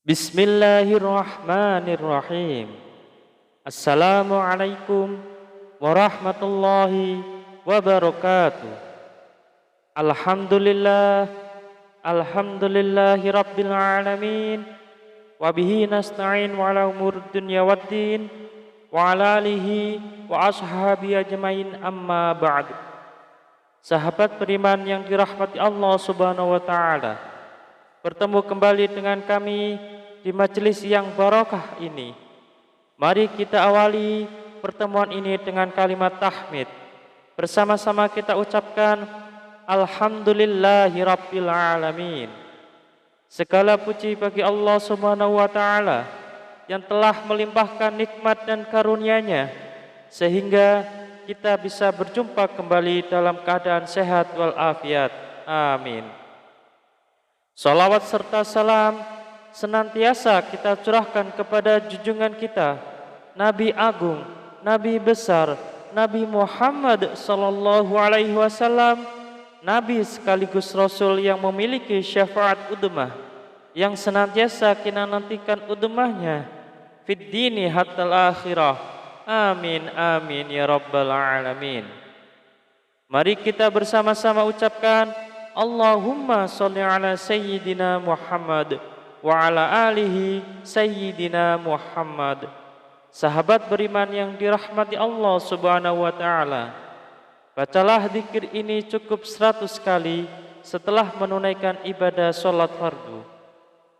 Bismillahirrahmanirrahim. Assalamualaikum warahmatullahi wabarakatuh. Alhamdulillah, alhamdulillahi rabbil alamin. Wabihi nasta'in wa ala umur dunya waddin wa ala alihi wa ashabi ajmain amma ba'du. Sahabat beriman yang dirahmati Allah subhanahu wa ta'ala, bertemu kembali dengan kami di majelis yang barokah ini. Mari kita awali pertemuan ini dengan kalimat tahmid. Bersama-sama kita ucapkan Alhamdulillahi Rabbil Alamin. Segala puji bagi Allah subhanahu wa ta'ala yang telah melimpahkan nikmat dan karunia-Nya sehingga kita bisa berjumpa kembali dalam keadaan sehat walafiat. Amin. Salawat serta salam senantiasa kita curahkan kepada junjungan kita, Nabi Agung, Nabi besar, Nabi Muhammad sallallahu alaihi wasallam, Nabi sekaligus Rasul yang memiliki syafaat udmah, yang senantiasa kita nantikan udmahnya fid dini hatta akhirah. Amin amin ya rabbal alamin. Mari kita bersama-sama ucapkan Allahumma sholli ala sayyidina Muhammad wa ala alihi sayyidina Muhammad. Sahabat beriman yang dirahmati Allah subhanahu wa ta'ala, bacalah zikir ini cukup 100 kali setelah menunaikan ibadah sholat fardu,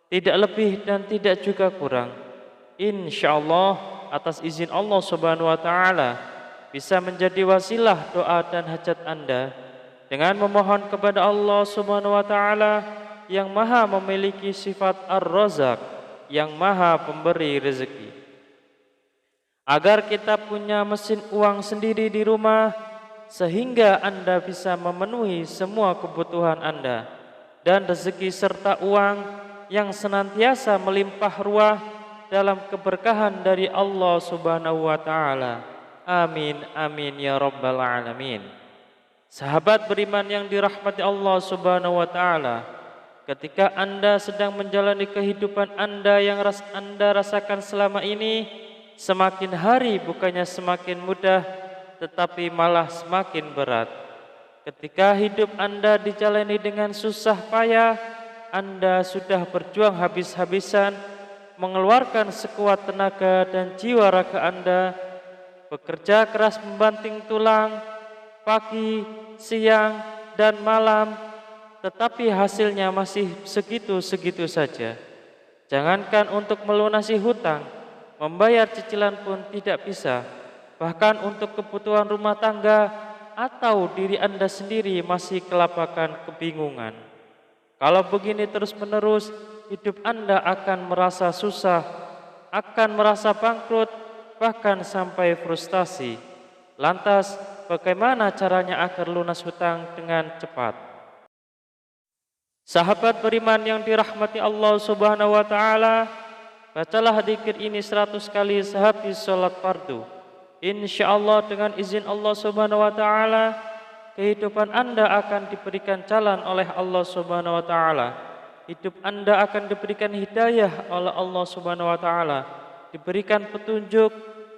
tidak lebih dan tidak juga kurang. InsyaAllah atas izin Allah subhanahu wa ta'ala bisa menjadi wasilah doa dan hajat Anda dengan memohon kepada Allah subhanahu wa ta'ala yang maha memiliki sifat Ar-Razzaq, yang maha pemberi rezeki, agar kita punya mesin uang sendiri di rumah sehingga Anda bisa memenuhi semua kebutuhan Anda, dan rezeki serta uang yang senantiasa melimpah ruah dalam keberkahan dari Allah subhanahu wa ta'ala. Amin amin ya rabbal alamin. Sahabat beriman yang dirahmati Allah subhanahu wa ta'ala, ketika Anda sedang menjalani kehidupan Anda yang Anda rasakan selama ini, semakin hari bukannya semakin mudah, tetapi malah semakin berat. Ketika hidup Anda dijalani dengan susah payah, Anda sudah berjuang habis-habisan, mengeluarkan sekuat tenaga dan jiwa raga Anda, bekerja keras membanting tulang, pagi, siang, dan malam, tetapi hasilnya masih segitu-segitu saja. Jangankan untuk melunasi hutang, membayar cicilan pun tidak bisa. Bahkan untuk kebutuhan rumah tangga atau diri Anda sendiri masih kelabakan kebingungan. Kalau begini terus-menerus, hidup Anda akan merasa susah, akan merasa bangkrut, bahkan sampai frustasi. Lantas, bagaimana caranya agar lunas hutang dengan cepat? Sahabat beriman yang dirahmati Allah subhanahu wa ta'ala, bacalah zikir ini 100 kali sehabis sholat fardu. InsyaAllah dengan izin Allah subhanahu wa ta'ala, kehidupan Anda akan diberikan jalan oleh Allah subhanahu wa ta'ala. Hidup Anda akan diberikan hidayah oleh Allah subhanahu wa ta'ala, diberikan petunjuk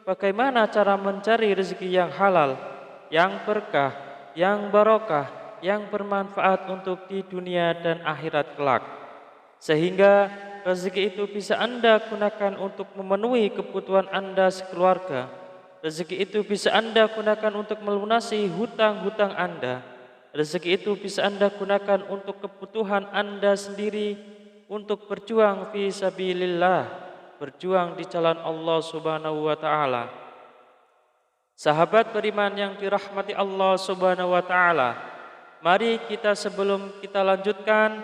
bagaimana cara mencari rezeki yang halal, yang berkah, yang barokah, yang bermanfaat untuk di dunia dan akhirat kelak, sehingga rezeki itu bisa Anda gunakan untuk memenuhi kebutuhan Anda sekeluarga. Rezeki itu bisa Anda gunakan untuk melunasi hutang-hutang Anda. Rezeki itu bisa Anda gunakan untuk kebutuhan Anda sendiri, untuk berjuang fi sabilillah, berjuang di jalan Allah subhanahu wa ta'ala. Sahabat beriman yang dirahmati Allah subhanahu wa ta'ala, mari kita sebelum kita lanjutkan,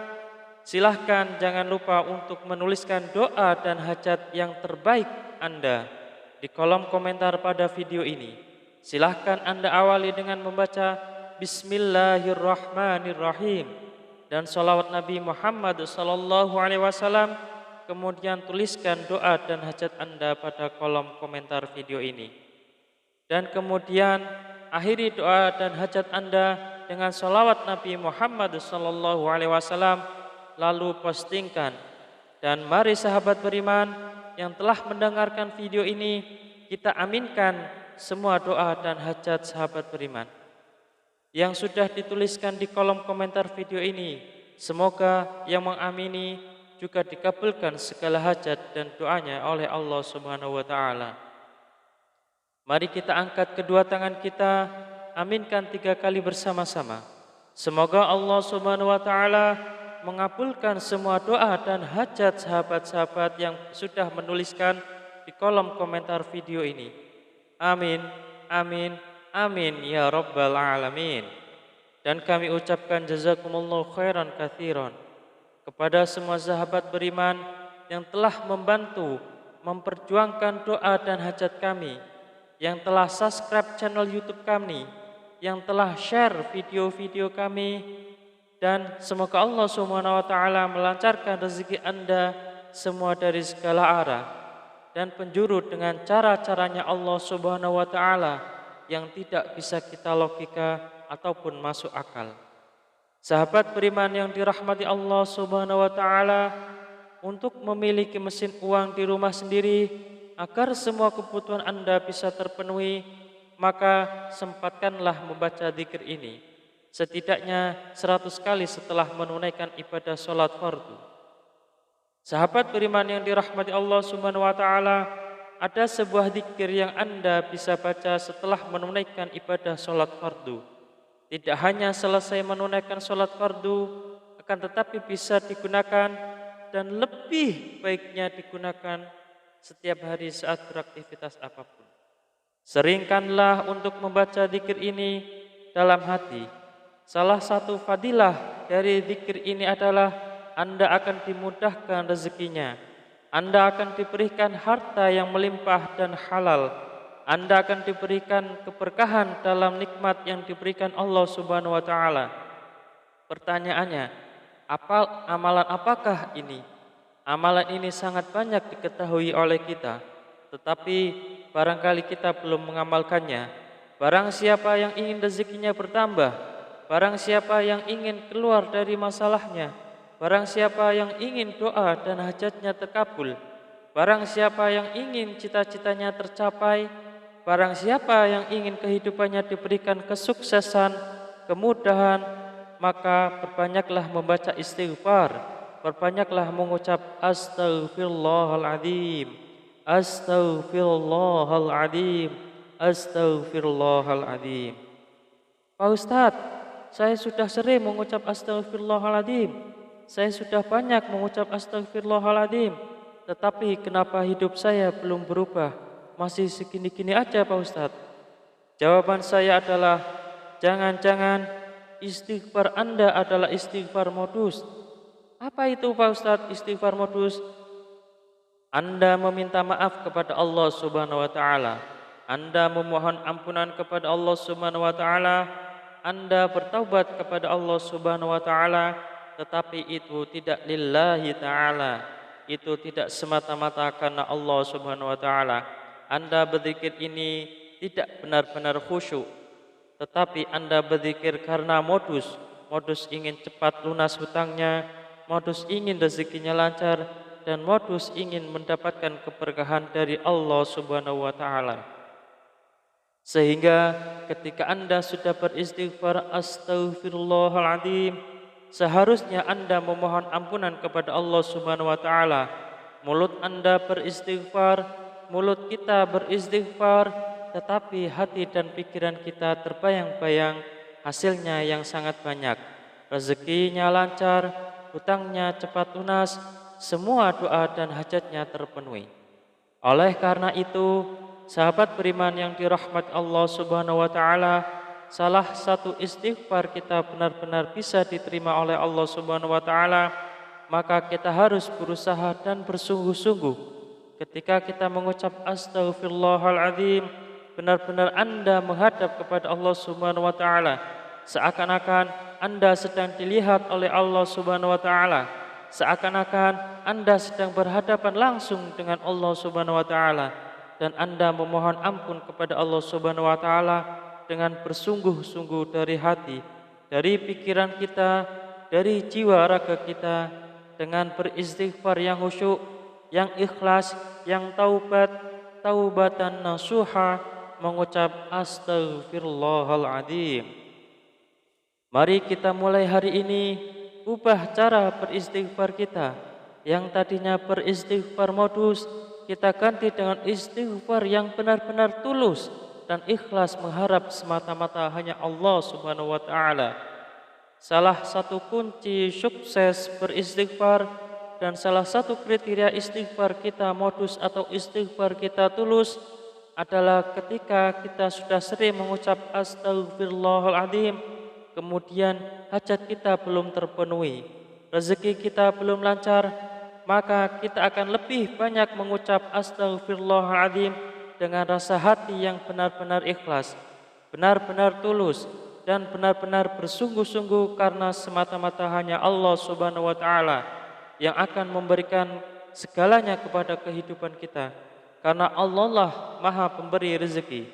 silahkan jangan lupa untuk menuliskan doa dan hajat yang terbaik Anda di kolom komentar pada video ini. Silahkan Anda awali dengan membaca Bismillahirrahmanirrahim dan sholawat Nabi Muhammad sallallahu alaihi wasallam. Kemudian tuliskan doa dan hajat Anda pada kolom komentar video ini. Dan kemudian akhiri doa dan hajat Anda dengan sholawat Nabi Muhammad sallallahu alaihi wasallam, lalu postingkan Dan mari sahabat beriman yang telah mendengarkan video ini, kita aminkan semua doa dan hajat sahabat beriman yang sudah dituliskan di kolom komentar video ini. Semoga yang mengamini juga dikabulkan segala hajat dan doanya oleh Allah Subhanahu wa taala. Mari kita angkat kedua tangan kita, aminkan 3 kali bersama-sama. Semoga Allah Subhanahu wa taala mengabulkan semua doa dan hajat sahabat-sahabat yang sudah menuliskan di kolom komentar video ini. Amin, amin, amin ya rabbal alamin. Dan kami ucapkan jazakumullahu khairan katsiran kepada semua sahabat beriman yang telah membantu memperjuangkan doa dan hajat kami, yang telah subscribe channel YouTube kami, yang telah share video-video kami, dan semoga Allah Subhanahu wa taala melancarkan rezeki Anda semua dari segala arah dan penjuru dengan cara-caranya Allah Subhanahu wa taala yang tidak bisa kita logika ataupun masuk akal. Sahabat beriman yang dirahmati Allah Subhanahu wa taala, untuk memiliki mesin uang di rumah sendiri agar semua kebutuhan Anda bisa terpenuhi, maka sempatkanlah membaca zikir ini setidaknya 100 kali setelah menunaikan ibadah sholat fardu. Sahabat beriman yang dirahmati Allah Subhanahu wa taala, ada sebuah zikir yang Anda bisa baca setelah menunaikan ibadah sholat fardu. Tidak hanya selesai menunaikan sholat fardu, akan tetapi bisa digunakan dan lebih baiknya digunakan setiap hari saat beraktivitas apapun. Seringkanlah untuk membaca zikir ini dalam hati. Salah satu fadilah dari zikir ini adalah Anda akan dimudahkan rezekinya. Anda akan diberikan harta yang melimpah dan halal. Anda akan diberikan keberkahan dalam nikmat yang diberikan Allah Subhanahu wa taala. Pertanyaannya, amalan apakah ini? Amalan ini sangat banyak diketahui oleh kita, tetapi barangkali kita belum mengamalkannya. Barang siapa yang ingin rezekinya bertambah, barang siapa yang ingin keluar dari masalahnya, barang siapa yang ingin doa dan hajatnya terkabul, barang siapa yang ingin cita-citanya tercapai, barang siapa yang ingin kehidupannya diberikan kesuksesan, kemudahan, maka perbanyaklah membaca istighfar, perbanyaklah mengucap astaghfirullahaladzim, astaghfirullahaladzim, astaghfirullahaladzim. Pak Ustadz, saya sudah sering mengucap astaghfirullahaladzim, saya sudah banyak mengucap astaghfirullahaladzim, tetapi kenapa hidup saya belum berubah? Masih segini-gini aja Pak Ustadz. Jawaban saya adalah, jangan-jangan istighfar Anda adalah istighfar modus. Apa itu Pak Ustadz istighfar modus? Anda meminta maaf kepada Allah Subhanahu wa taala. Anda memohon ampunan kepada Allah Subhanahu wa taala. Anda bertaubat kepada Allah Subhanahu wa taala, tetapi itu tidak lillahi ta'ala, itu tidak semata-mata karena Allah Subhanahu wa ta'ala. Anda berzikir ini tidak benar-benar khusyuk, tetapi Anda berzikir karena modus ingin cepat lunas hutangnya, modus ingin rezekinya lancar, dan modus ingin mendapatkan keberkahan dari Allah Subhanahu wa ta'ala. Sehingga ketika Anda sudah beristighfar astaghfirullahaladzim, seharusnya Anda memohon ampunan kepada Allah Subhanahu wa taala. Mulut Anda beristighfar, mulut kita beristighfar, tetapi hati dan pikiran kita terbayang-bayang hasilnya yang sangat banyak. Rezekinya lancar, hutangnya cepat lunas, semua doa dan hajatnya terpenuhi. Oleh karena itu, sahabat beriman yang dirahmati Allah Subhanahu wa taala, salah satu istighfar kita benar-benar bisa diterima oleh Allah Subhanahu wa taala, maka kita harus berusaha dan bersungguh-sungguh. Ketika kita mengucap astaghfirullahaladzim, benar-benar Anda menghadap kepada Allah Subhanahu wa taala, seakan-akan Anda sedang dilihat oleh Allah Subhanahu wa taala, seakan-akan Anda sedang berhadapan langsung dengan Allah Subhanahu wa taala, dan Anda memohon ampun kepada Allah Subhanahu wa taala dengan bersungguh-sungguh dari hati, dari pikiran kita, dari jiwa raga kita, dengan beristighfar yang khusyuk, yang ikhlas, yang taubatan nasuha, mengucap Astaghfirullahaladzim. Mari kita mulai hari ini ubah cara beristighfar kita. Yang tadinya beristighfar modus, kita ganti dengan istighfar yang benar-benar tulus dan ikhlas mengharap semata-mata hanya Allah Subhanahu wa taala. Salah satu kunci sukses beristighfar dan salah satu kriteria istighfar kita modus atau istighfar kita tulus adalah ketika kita sudah sering mengucap Astaghfirullahaladzim, kemudian hajat kita belum terpenuhi, rezeki kita belum lancar, maka kita akan lebih banyak mengucap Astaghfirullahaladzim dengan rasa hati yang benar-benar ikhlas, benar-benar tulus, dan benar-benar bersungguh-sungguh karena semata-mata hanya Allah Subhanahu wa taala yang akan memberikan segalanya kepada kehidupan kita, karena Allah lah Maha Pemberi rezeki.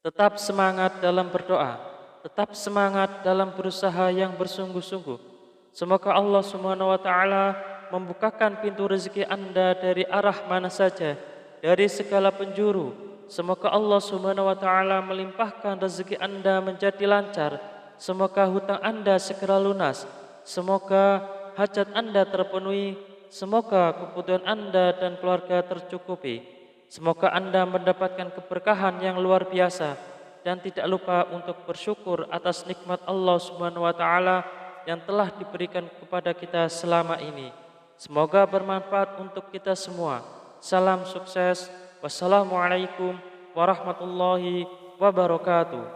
Tetap semangat dalam berdoa, tetap semangat dalam berusaha yang bersungguh-sungguh. Semoga Allah Subhanahu wa taala membukakan pintu rezeki Anda dari arah mana saja, dari segala penjuru. Semoga Allah Subhanahu wa taala melimpahkan rezeki Anda menjadi lancar. Semoga hutang Anda segera lunas. Semoga hajat Anda terpenuhi. Semoga kebutuhan Anda dan keluarga tercukupi. Semoga Anda mendapatkan keberkahan yang luar biasa dan tidak lupa untuk bersyukur atas nikmat Allah Subhanahu wa taala yang telah diberikan kepada kita selama ini. Semoga bermanfaat untuk kita semua. Salam sukses. Wassalamualaikum warahmatullahi wabarakatuh.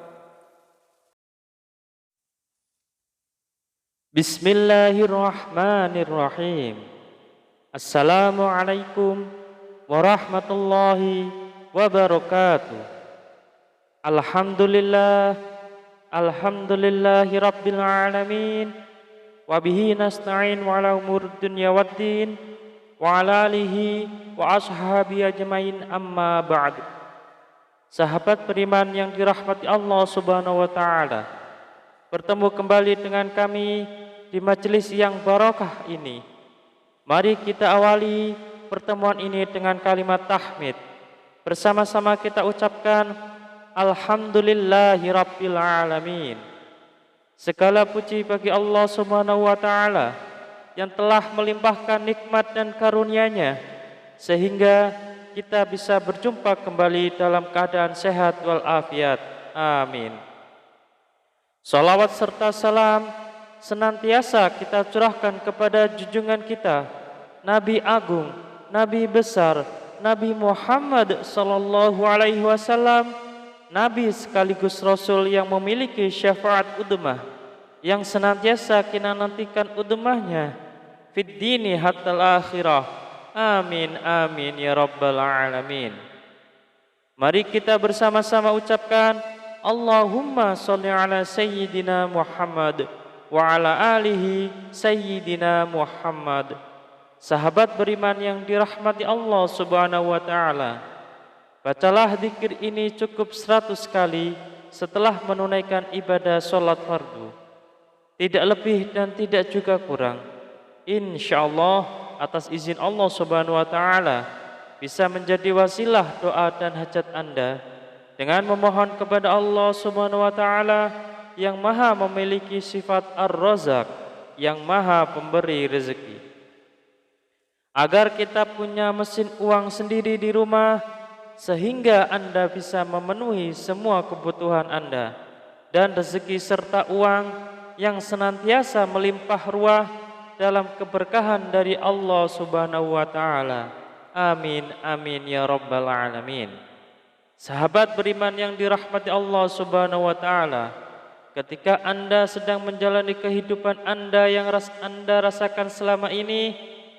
Bismillahirrahmanirrahim. Assalamualaikum warahmatullahi wabarakatuh. Alhamdulillah, alhamdulillahi rabbil alamin, wa bihi nasta'in wa ala umur dunya waddin, wa ala alihi wa ashabi ajmain, amma ba'du. Sahabat beriman yang dirahmati Allah Subhanahu wa taala, bertemu kembali dengan kami di majelis yang barokah ini. Mari kita awali pertemuan ini dengan kalimat tahmid. Bersama-sama kita ucapkan Alhamdulillahi Rabbil Alamin. Segala puji bagi Allah Subhanahu wa taala yang telah melimpahkan nikmat dan karunia-Nya sehingga kita bisa berjumpa kembali dalam keadaan sehat walafiat. Amin. Salawat serta salam senantiasa kita curahkan kepada junjungan kita, Nabi Agung, Nabi besar, Nabi Muhammad sallallahu alaihi wasallam, Nabi sekaligus Rasul yang memiliki syafaat udmah, yang senantiasa kita nantikan udmahnya fid dini hatta akhirah. Amin amin ya rabbal alamin. Mari kita bersama-sama ucapkan Allahumma sholli ala sayyidina Muhammad wa ala alihi sayyidina Muhammad. Sahabat beriman yang dirahmati Allah Subhanahu wa taala, bacalah zikir ini cukup 100 kali setelah menunaikan ibadah sholat fardu. Tidak lebih dan tidak juga kurang. InsyaAllah atas izin Allah Subhanahu wa ta'ala bisa menjadi wasilah doa dan hajat Anda dengan memohon kepada Allah Subhanahu wa ta'ala yang maha memiliki sifat Ar-Razak, yang maha pemberi rezeki. Agar kita punya mesin uang sendiri di rumah, sehingga Anda bisa memenuhi semua kebutuhan Anda dan rezeki serta uang yang senantiasa melimpah ruah dalam keberkahan dari Allah Subhanahu wa taala. Amin amin ya rabbal alamin. Sahabat beriman yang dirahmati Allah Subhanahu wa taala, ketika Anda sedang menjalani kehidupan Anda yang Anda rasakan selama ini,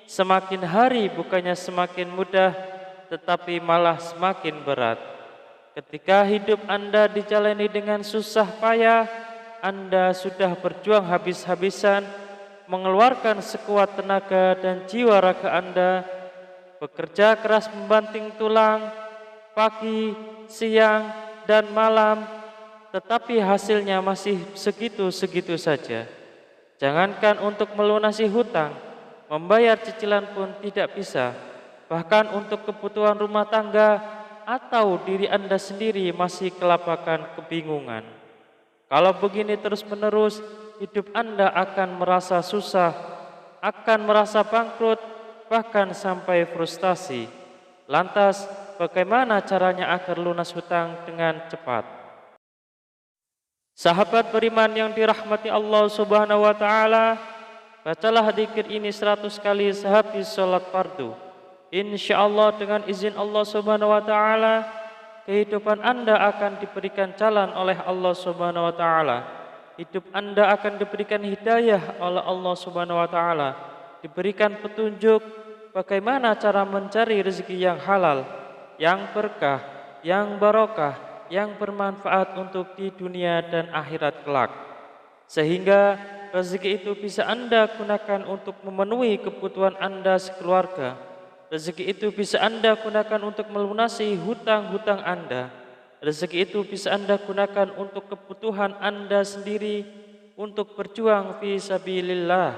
semakin hari bukannya semakin mudah, tetapi malah semakin berat. Ketika hidup Anda dijalani dengan susah payah, Anda sudah berjuang habis-habisan, mengeluarkan sekuat tenaga dan jiwa raga Anda, bekerja keras membanting tulang, pagi, siang, dan malam, tetapi hasilnya masih segitu-segitu saja. Jangankan untuk melunasi hutang, membayar cicilan pun tidak bisa. Bahkan untuk kebutuhan rumah tangga atau diri Anda sendiri masih kelabakan kebingungan. Kalau begini terus-menerus, hidup Anda akan merasa susah, akan merasa bangkrut, bahkan sampai frustasi. Lantas, bagaimana caranya agar lunas hutang dengan cepat? Sahabat beriman yang dirahmati Allah Subhanahu wa taala, bacalah zikir ini 100 kali sehabis sholat fardu. InsyaAllah dengan izin Allah Subhanahu wa taala, kehidupan Anda akan diberikan jalan oleh Allah Subhanahu wa taala. Hidup Anda akan diberikan hidayah oleh Allah Subhanahu wa taala, diberikan petunjuk bagaimana cara mencari rezeki yang halal, yang berkah, yang barokah, yang bermanfaat untuk di dunia dan akhirat kelak. Sehingga rezeki itu bisa Anda gunakan untuk memenuhi kebutuhan Anda sekeluarga. Rezeki itu bisa Anda gunakan untuk melunasi hutang-hutang Anda. Rezeki itu bisa Anda gunakan untuk kebutuhan Anda sendiri, untuk berjuang fi sabilillah,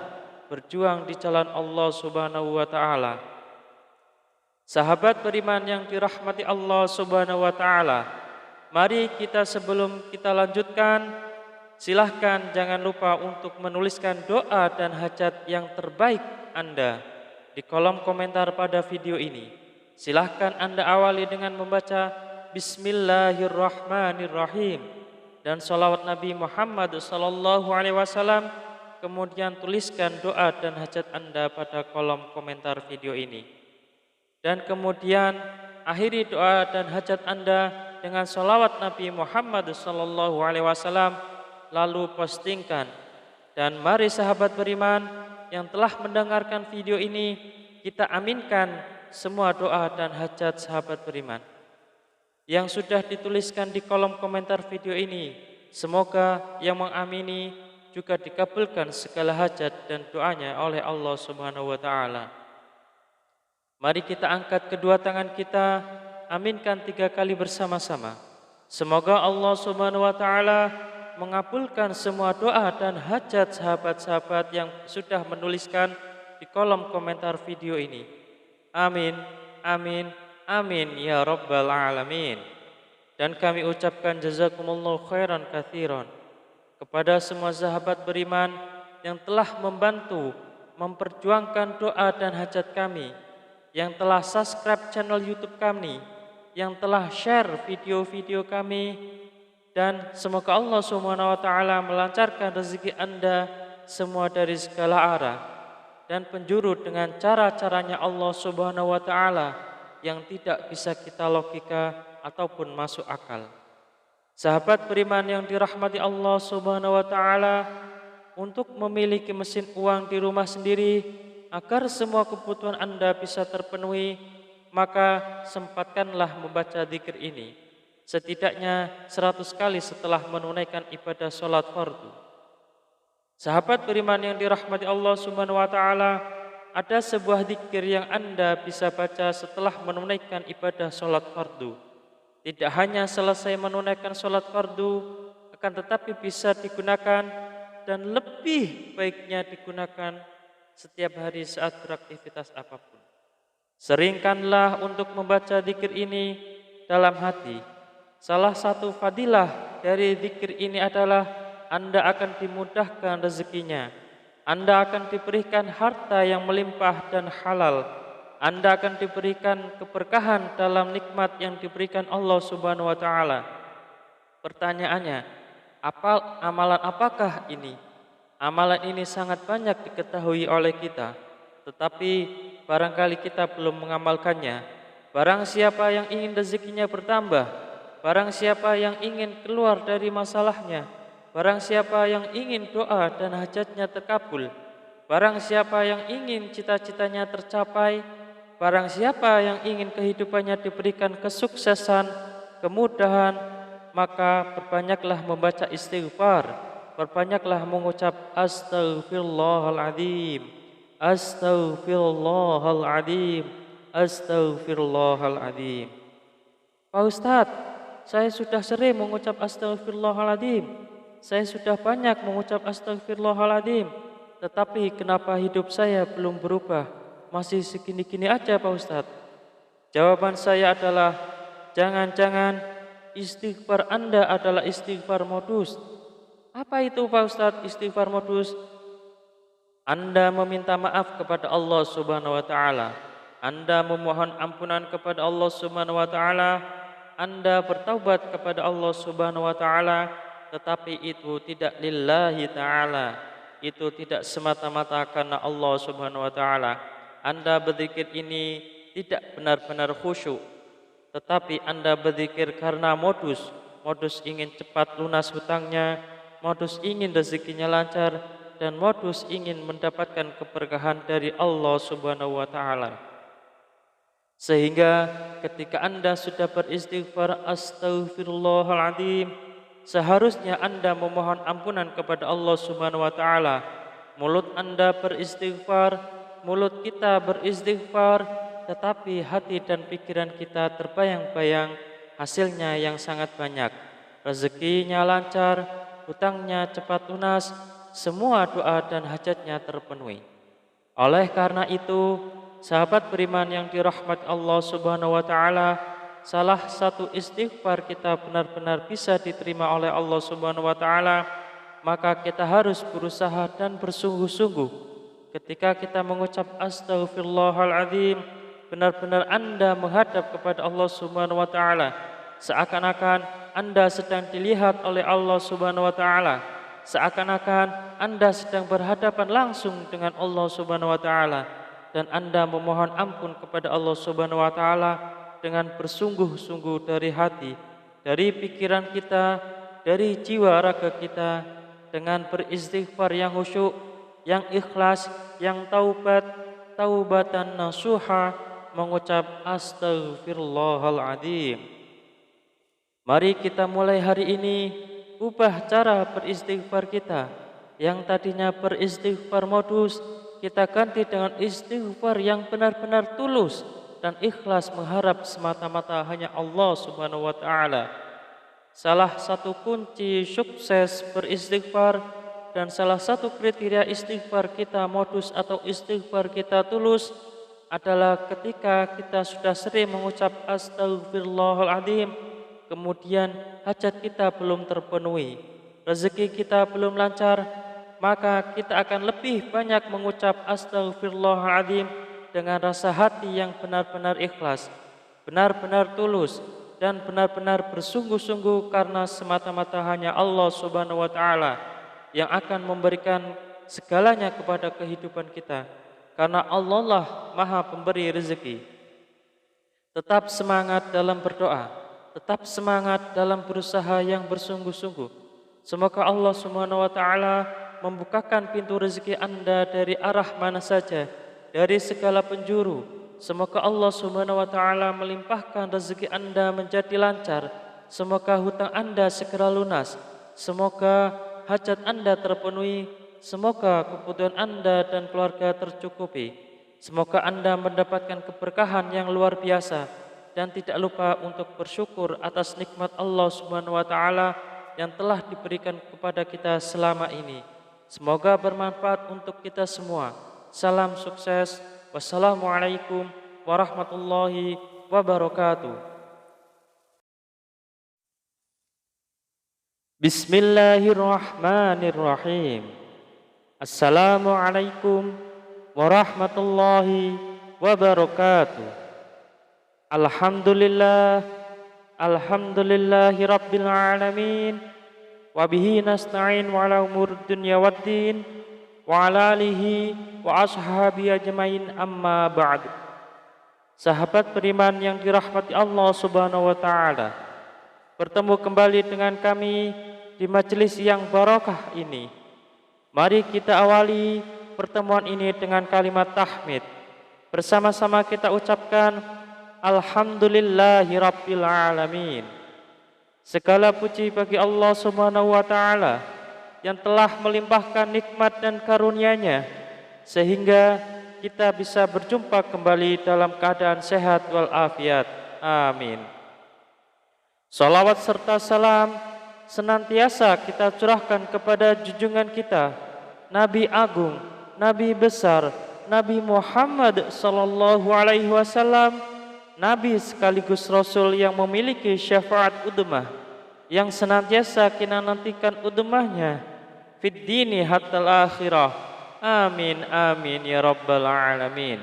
berjuang di jalan Allah Subhanahu wa taala. Sahabat beriman yang dirahmati Allah Subhanahu wa taala, mari kita sebelum kita lanjutkan, silahkan jangan lupa untuk menuliskan doa dan hajat yang terbaik Anda di kolom komentar pada video ini. Silahkan Anda awali dengan membaca Bismillahirrahmanirrahim dan salawat Nabi Muhammad SAW. Kemudian tuliskan doa dan hajat Anda pada kolom komentar video ini. Dan kemudian akhiri doa dan hajat Anda dengan salawat Nabi Muhammad SAW, lalu postingkan. Dan mari sahabat beriman yang telah mendengarkan video ini, kita aminkan semua doa dan hajat sahabat beriman yang sudah dituliskan di kolom komentar video ini. Semoga yang mengamini juga dikabulkan segala hajat dan doanya oleh Allah Subhanahu wa taala. Mari kita angkat kedua tangan kita, aminkan 3 kali bersama-sama. Semoga Allah Subhanahu wa taala mengabulkan semua doa dan hajat sahabat-sahabat yang sudah menuliskan di kolom komentar video ini. Amin, amin, amin ya rabbal alamin. Dan kami ucapkan jazakumullahu khairan katsiran kepada semua sahabat beriman yang telah membantu memperjuangkan doa dan hajat kami, yang telah subscribe channel YouTube kami, yang telah share video-video kami. Dan semoga Allah Subhanahu wa taala melancarkan rezeki Anda semua dari segala arah dan penjuru dengan cara-caranya Allah Subhanahu wa taala yang tidak bisa kita logika ataupun masuk akal. Sahabat beriman yang dirahmati Allah Subhanahu wa taala, untuk memiliki mesin uang di rumah sendiri agar semua kebutuhan Anda bisa terpenuhi, maka sempatkanlah membaca zikir ini setidaknya 100 kali setelah menunaikan ibadah sholat fardu. Sahabat beriman yang dirahmati Allah Subhanahu wa taala, ada sebuah zikir yang Anda bisa baca setelah menunaikan ibadah sholat fardu. Tidak hanya selesai menunaikan sholat fardu, akan tetapi bisa digunakan dan lebih baiknya digunakan setiap hari saat beraktivitas apapun. Seringkanlah untuk membaca zikir ini dalam hati. Salah satu fadilah dari zikir ini adalah Anda akan dimudahkan rezekinya. Anda akan diberikan harta yang melimpah dan halal. Anda akan diberikan keberkahan dalam nikmat yang diberikan Allah Subhanahu wa taala. Pertanyaannya, amalan apakah ini? Amalan ini sangat banyak diketahui oleh kita, tetapi barangkali kita belum mengamalkannya. Barang siapa yang ingin rezekinya bertambah, barang siapa yang ingin keluar dari masalahnya, barang siapa yang ingin doa dan hajatnya terkabul, barang siapa yang ingin cita-citanya tercapai, barang siapa yang ingin kehidupannya diberikan kesuksesan, kemudahan, maka perbanyaklah membaca istighfar, perbanyaklah mengucap astaghfirullahaladzim, astaghfirullahaladzim, astaghfirullahaladzim. Pak Ustadz, saya sudah sering mengucap astaghfirullahaladzim. Saya sudah banyak mengucap astaghfirullahaladzim. tetapi kenapa hidup saya belum berubah? Masih segini-gini aja Pak Ustadz. Jawaban saya adalah, jangan-jangan istighfar Anda adalah istighfar modus. Apa itu Pak Ustadz istighfar modus? Anda meminta maaf kepada Allah Subhanahu wa taala. Anda memohon ampunan kepada Allah Subhanahu wa taala. Anda bertaubat kepada Allah Subhanahu wa taala, tetapi itu tidak lillahi taala. Itu tidak semata-mata karena Allah Subhanahu wa taala. Anda berzikir ini tidak benar-benar khusyuk, tetapi Anda berzikir karena modus ingin cepat lunas hutangnya, modus ingin rezekinya lancar, dan modus ingin mendapatkan keberkahan dari Allah Subhanahu wa taala. Sehingga ketika Anda sudah beristighfar astaghfirullahaladzim, seharusnya Anda memohon ampunan kepada Allah Subhanahu wa taala. Mulut Anda beristighfar, mulut kita beristighfar, tetapi hati dan pikiran kita terbayang-bayang hasilnya yang sangat banyak. Rezekinya lancar, hutangnya cepat lunas, semua doa dan hajatnya terpenuhi. Oleh karena itu, sahabat beriman yang dirahmati Allah Subhanahu wa taala, salah satu istighfar kita benar-benar bisa diterima oleh Allah Subhanahu wa taala, maka kita harus berusaha dan bersungguh-sungguh. Ketika kita mengucap astaghfirullahaladzim, benar-benar Anda menghadap kepada Allah Subhanahu wa taala, seakan-akan Anda sedang dilihat oleh Allah Subhanahu wa taala. Seakan-akan Anda sedang berhadapan langsung dengan Allah Subhanahu wa taala, dan Anda memohon ampun kepada Allah Subhanahu wa taala dengan bersungguh-sungguh dari hati, dari pikiran kita, dari jiwa raga kita, dengan beristighfar yang khusyuk, yang ikhlas, yang taubatan nasuha, mengucap astaghfirullahaladzim. Mari kita mulai hari ini ubah cara beristighfar kita. Yang tadinya beristighfar modus, kita ganti dengan istighfar yang benar-benar tulus dan ikhlas mengharap semata-mata hanya Allah Subhanahu wa taala. Salah satu kunci sukses beristighfar dan salah satu kriteria istighfar kita modus atau istighfar kita tulus adalah ketika kita sudah sering mengucap astaghfirullahaladzim, kemudian hajat kita belum terpenuhi, rezeki kita belum lancar, maka kita akan lebih banyak mengucap astaghfirullahaladzim dengan rasa hati yang benar-benar ikhlas, benar-benar tulus, dan benar-benar bersungguh-sungguh karena semata-mata hanya Allah Subhanahu wa taala yang akan memberikan segalanya kepada kehidupan kita, karena Allah lah Maha Pemberi rezeki. Tetap semangat dalam berdoa, tetap semangat dalam berusaha yang bersungguh-sungguh. Semoga Allah Subhanahu wa taala membukakan pintu rezeki Anda dari arah mana saja, dari segala penjuru. Semoga Allah Subhanahu wa taala melimpahkan rezeki Anda menjadi lancar. Semoga hutang Anda segera lunas. Semoga hajat Anda terpenuhi. Semoga kebutuhan Anda dan keluarga tercukupi. Semoga Anda mendapatkan keberkahan yang luar biasa. Dan tidak lupa untuk bersyukur atas nikmat Allah Subhanahu wa taala yang telah diberikan kepada kita selama ini. Semoga bermanfaat untuk kita semua. Salam sukses. Wassalamualaikum warahmatullahi wabarakatuh. Bismillahirrahmanirrahim. Assalamualaikum warahmatullahi wabarakatuh. Alhamdulillahi rabbil alamin, wabihi nasta'in wa ala umur dunya waddin, wa ala alihi wa ashabi ajmain, amma ba'd. Sahabat beriman yang dirahmati Allah Subhanahu wa taala, bertemu kembali dengan kami di majelis yang barokah ini. Mari kita awali pertemuan ini dengan kalimat tahmid. Bersama-sama kita ucapkan Alhamdulillahi rabbil alamin. Segala puji bagi Allah Subhanahu wa taala yang telah melimpahkan nikmat dan karunia-Nya sehingga kita bisa berjumpa kembali dalam keadaan sehat walafiat. Amin. Salawat serta salam senantiasa kita curahkan kepada junjungan kita Nabi Agung Nabi besar, Nabi Muhammad sallallahu alaihi wasallam, Nabi sekaligus Rasul yang memiliki syafaat udmah, yang senantiasa kita nantikan udmahnya fid dini hatta akhirah. Amin amin ya rabbal alamin.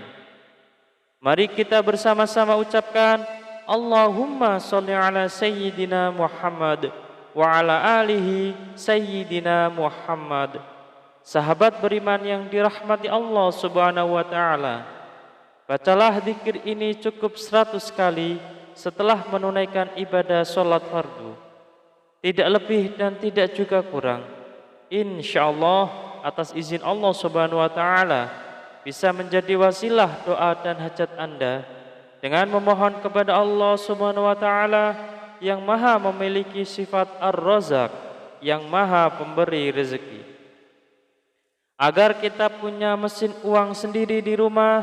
Mari kita bersama-sama ucapkan Allahumma sholli ala sayyidina Muhammad wa ala alihi sayyidina Muhammad. Sahabat beriman yang dirahmati Allah Subhanahu wa taala, bacalah zikir ini cukup 100 kali setelah menunaikan ibadah sholat fardu. Tidak lebih dan tidak juga kurang. Insyaallah atas izin Allah Subhanahu wa taala bisa menjadi wasilah doa dan hajat Anda dengan memohon kepada Allah Subhanahu wa taala yang Maha memiliki sifat Ar-Razzaq, yang Maha pemberi rezeki. Agar kita punya mesin uang sendiri di rumah,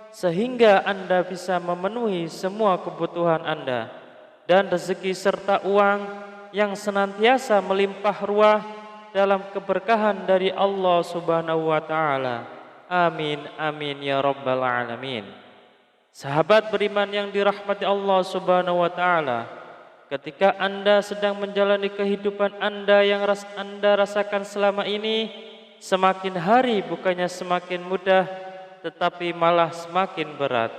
sehingga Anda bisa memenuhi semua kebutuhan Anda, dan rezeki serta uang yang senantiasa melimpah ruah dalam keberkahan dari Allah Subhanahu wa taala. Amin amin ya rabbal alamin. Sahabat beriman yang dirahmati Allah Subhanahu wa taala, ketika Anda sedang menjalani kehidupan Anda yang Anda rasakan selama ini, semakin hari bukannya semakin mudah, tetapi malah semakin berat.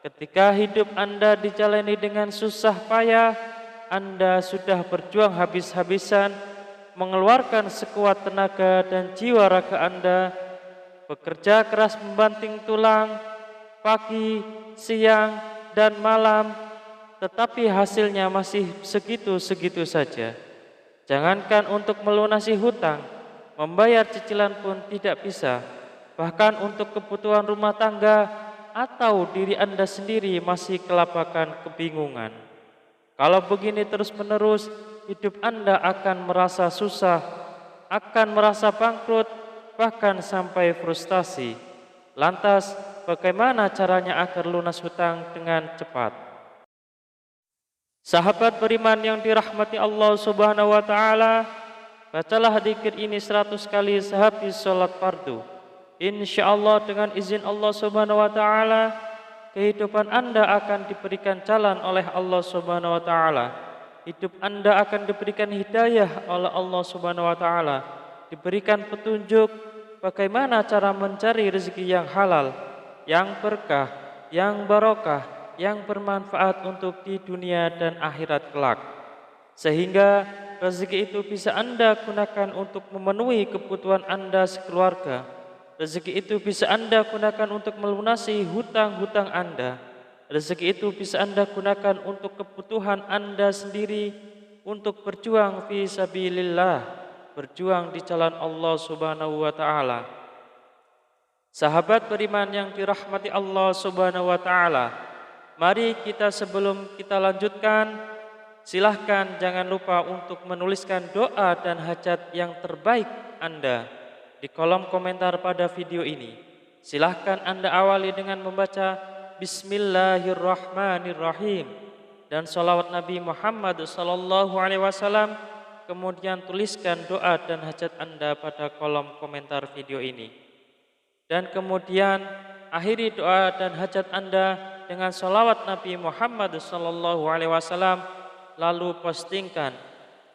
Ketika hidup Anda dijalani dengan susah payah, Anda sudah berjuang habis-habisan, mengeluarkan sekuat tenaga dan jiwa raga Anda, bekerja keras membanting tulang, pagi, siang, dan malam, tetapi hasilnya masih segitu-segitu saja. Jangankan untuk melunasi hutang, membayar cicilan pun tidak bisa. Bahkan untuk kebutuhan rumah tangga atau diri Anda sendiri masih kelabakan kebingungan. Kalau begini terus-menerus, hidup Anda akan merasa susah, akan merasa bangkrut, bahkan sampai frustasi. Lantas, bagaimana caranya agar lunas hutang dengan cepat? Sahabat beriman yang dirahmati Allah Subhanahu wa taala, bacalah zikir ini 100 kali sehabis sholat fardu. Insyaallah dengan izin Allah Subhanahu wa taala, kehidupan Anda akan diberikan jalan oleh Allah Subhanahu wa taala. Hidup Anda akan diberikan hidayah oleh Allah Subhanahu wa taala, diberikan petunjuk bagaimana cara mencari rezeki yang halal, yang berkah, yang barokah, yang bermanfaat untuk di dunia dan akhirat kelak. Sehingga rezeki itu bisa Anda gunakan untuk memenuhi kebutuhan Anda sekeluarga. Rezeki itu bisa Anda gunakan untuk melunasi hutang-hutang Anda. Rezeki itu bisa Anda gunakan untuk kebutuhan Anda sendiri, untuk berjuang fi sabilillah, berjuang di jalan Allah Subhanahu wa taala. Sahabat beriman yang dirahmati Allah Subhanahu wa taala, mari kita sebelum kita lanjutkan, silahkan jangan lupa untuk menuliskan doa dan hajat yang terbaik Anda di kolom komentar pada video ini. Silahkan Anda awali dengan membaca Bismillahirrahmanirrahim dan salawat Nabi Muhammad sallallahu alaihi wasallam. Kemudian tuliskan doa dan hajat Anda pada kolom komentar video ini. Dan kemudian akhiri doa dan hajat Anda dengan salawat Nabi Muhammad sallallahu alaihi wasallam, lalu postingkan.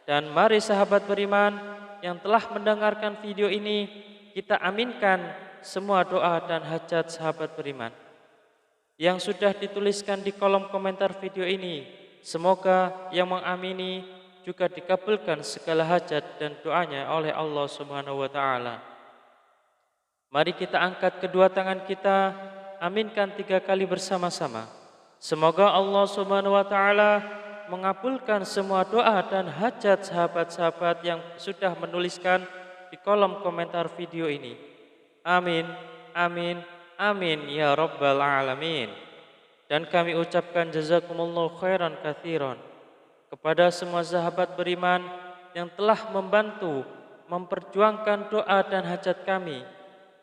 Dan mari sahabat beriman yang telah mendengarkan video ini, kita aminkan semua doa dan hajat sahabat beriman yang sudah dituliskan di kolom komentar video ini. Semoga yang mengamini juga dikabulkan segala hajat dan doanya oleh Allah Subhanahu wa taala. Mari kita angkat kedua tangan kita, aminkan 3 kali bersama-sama. Semoga Allah Subhanahu wa taala mengabulkan semua doa dan hajat sahabat-sahabat yang sudah menuliskan di kolom komentar video ini. Amin, amin, amin ya rabbal alamin. Dan kami ucapkan jazakumullahu khairan katsiran kepada semua sahabat beriman yang telah membantu memperjuangkan doa dan hajat kami,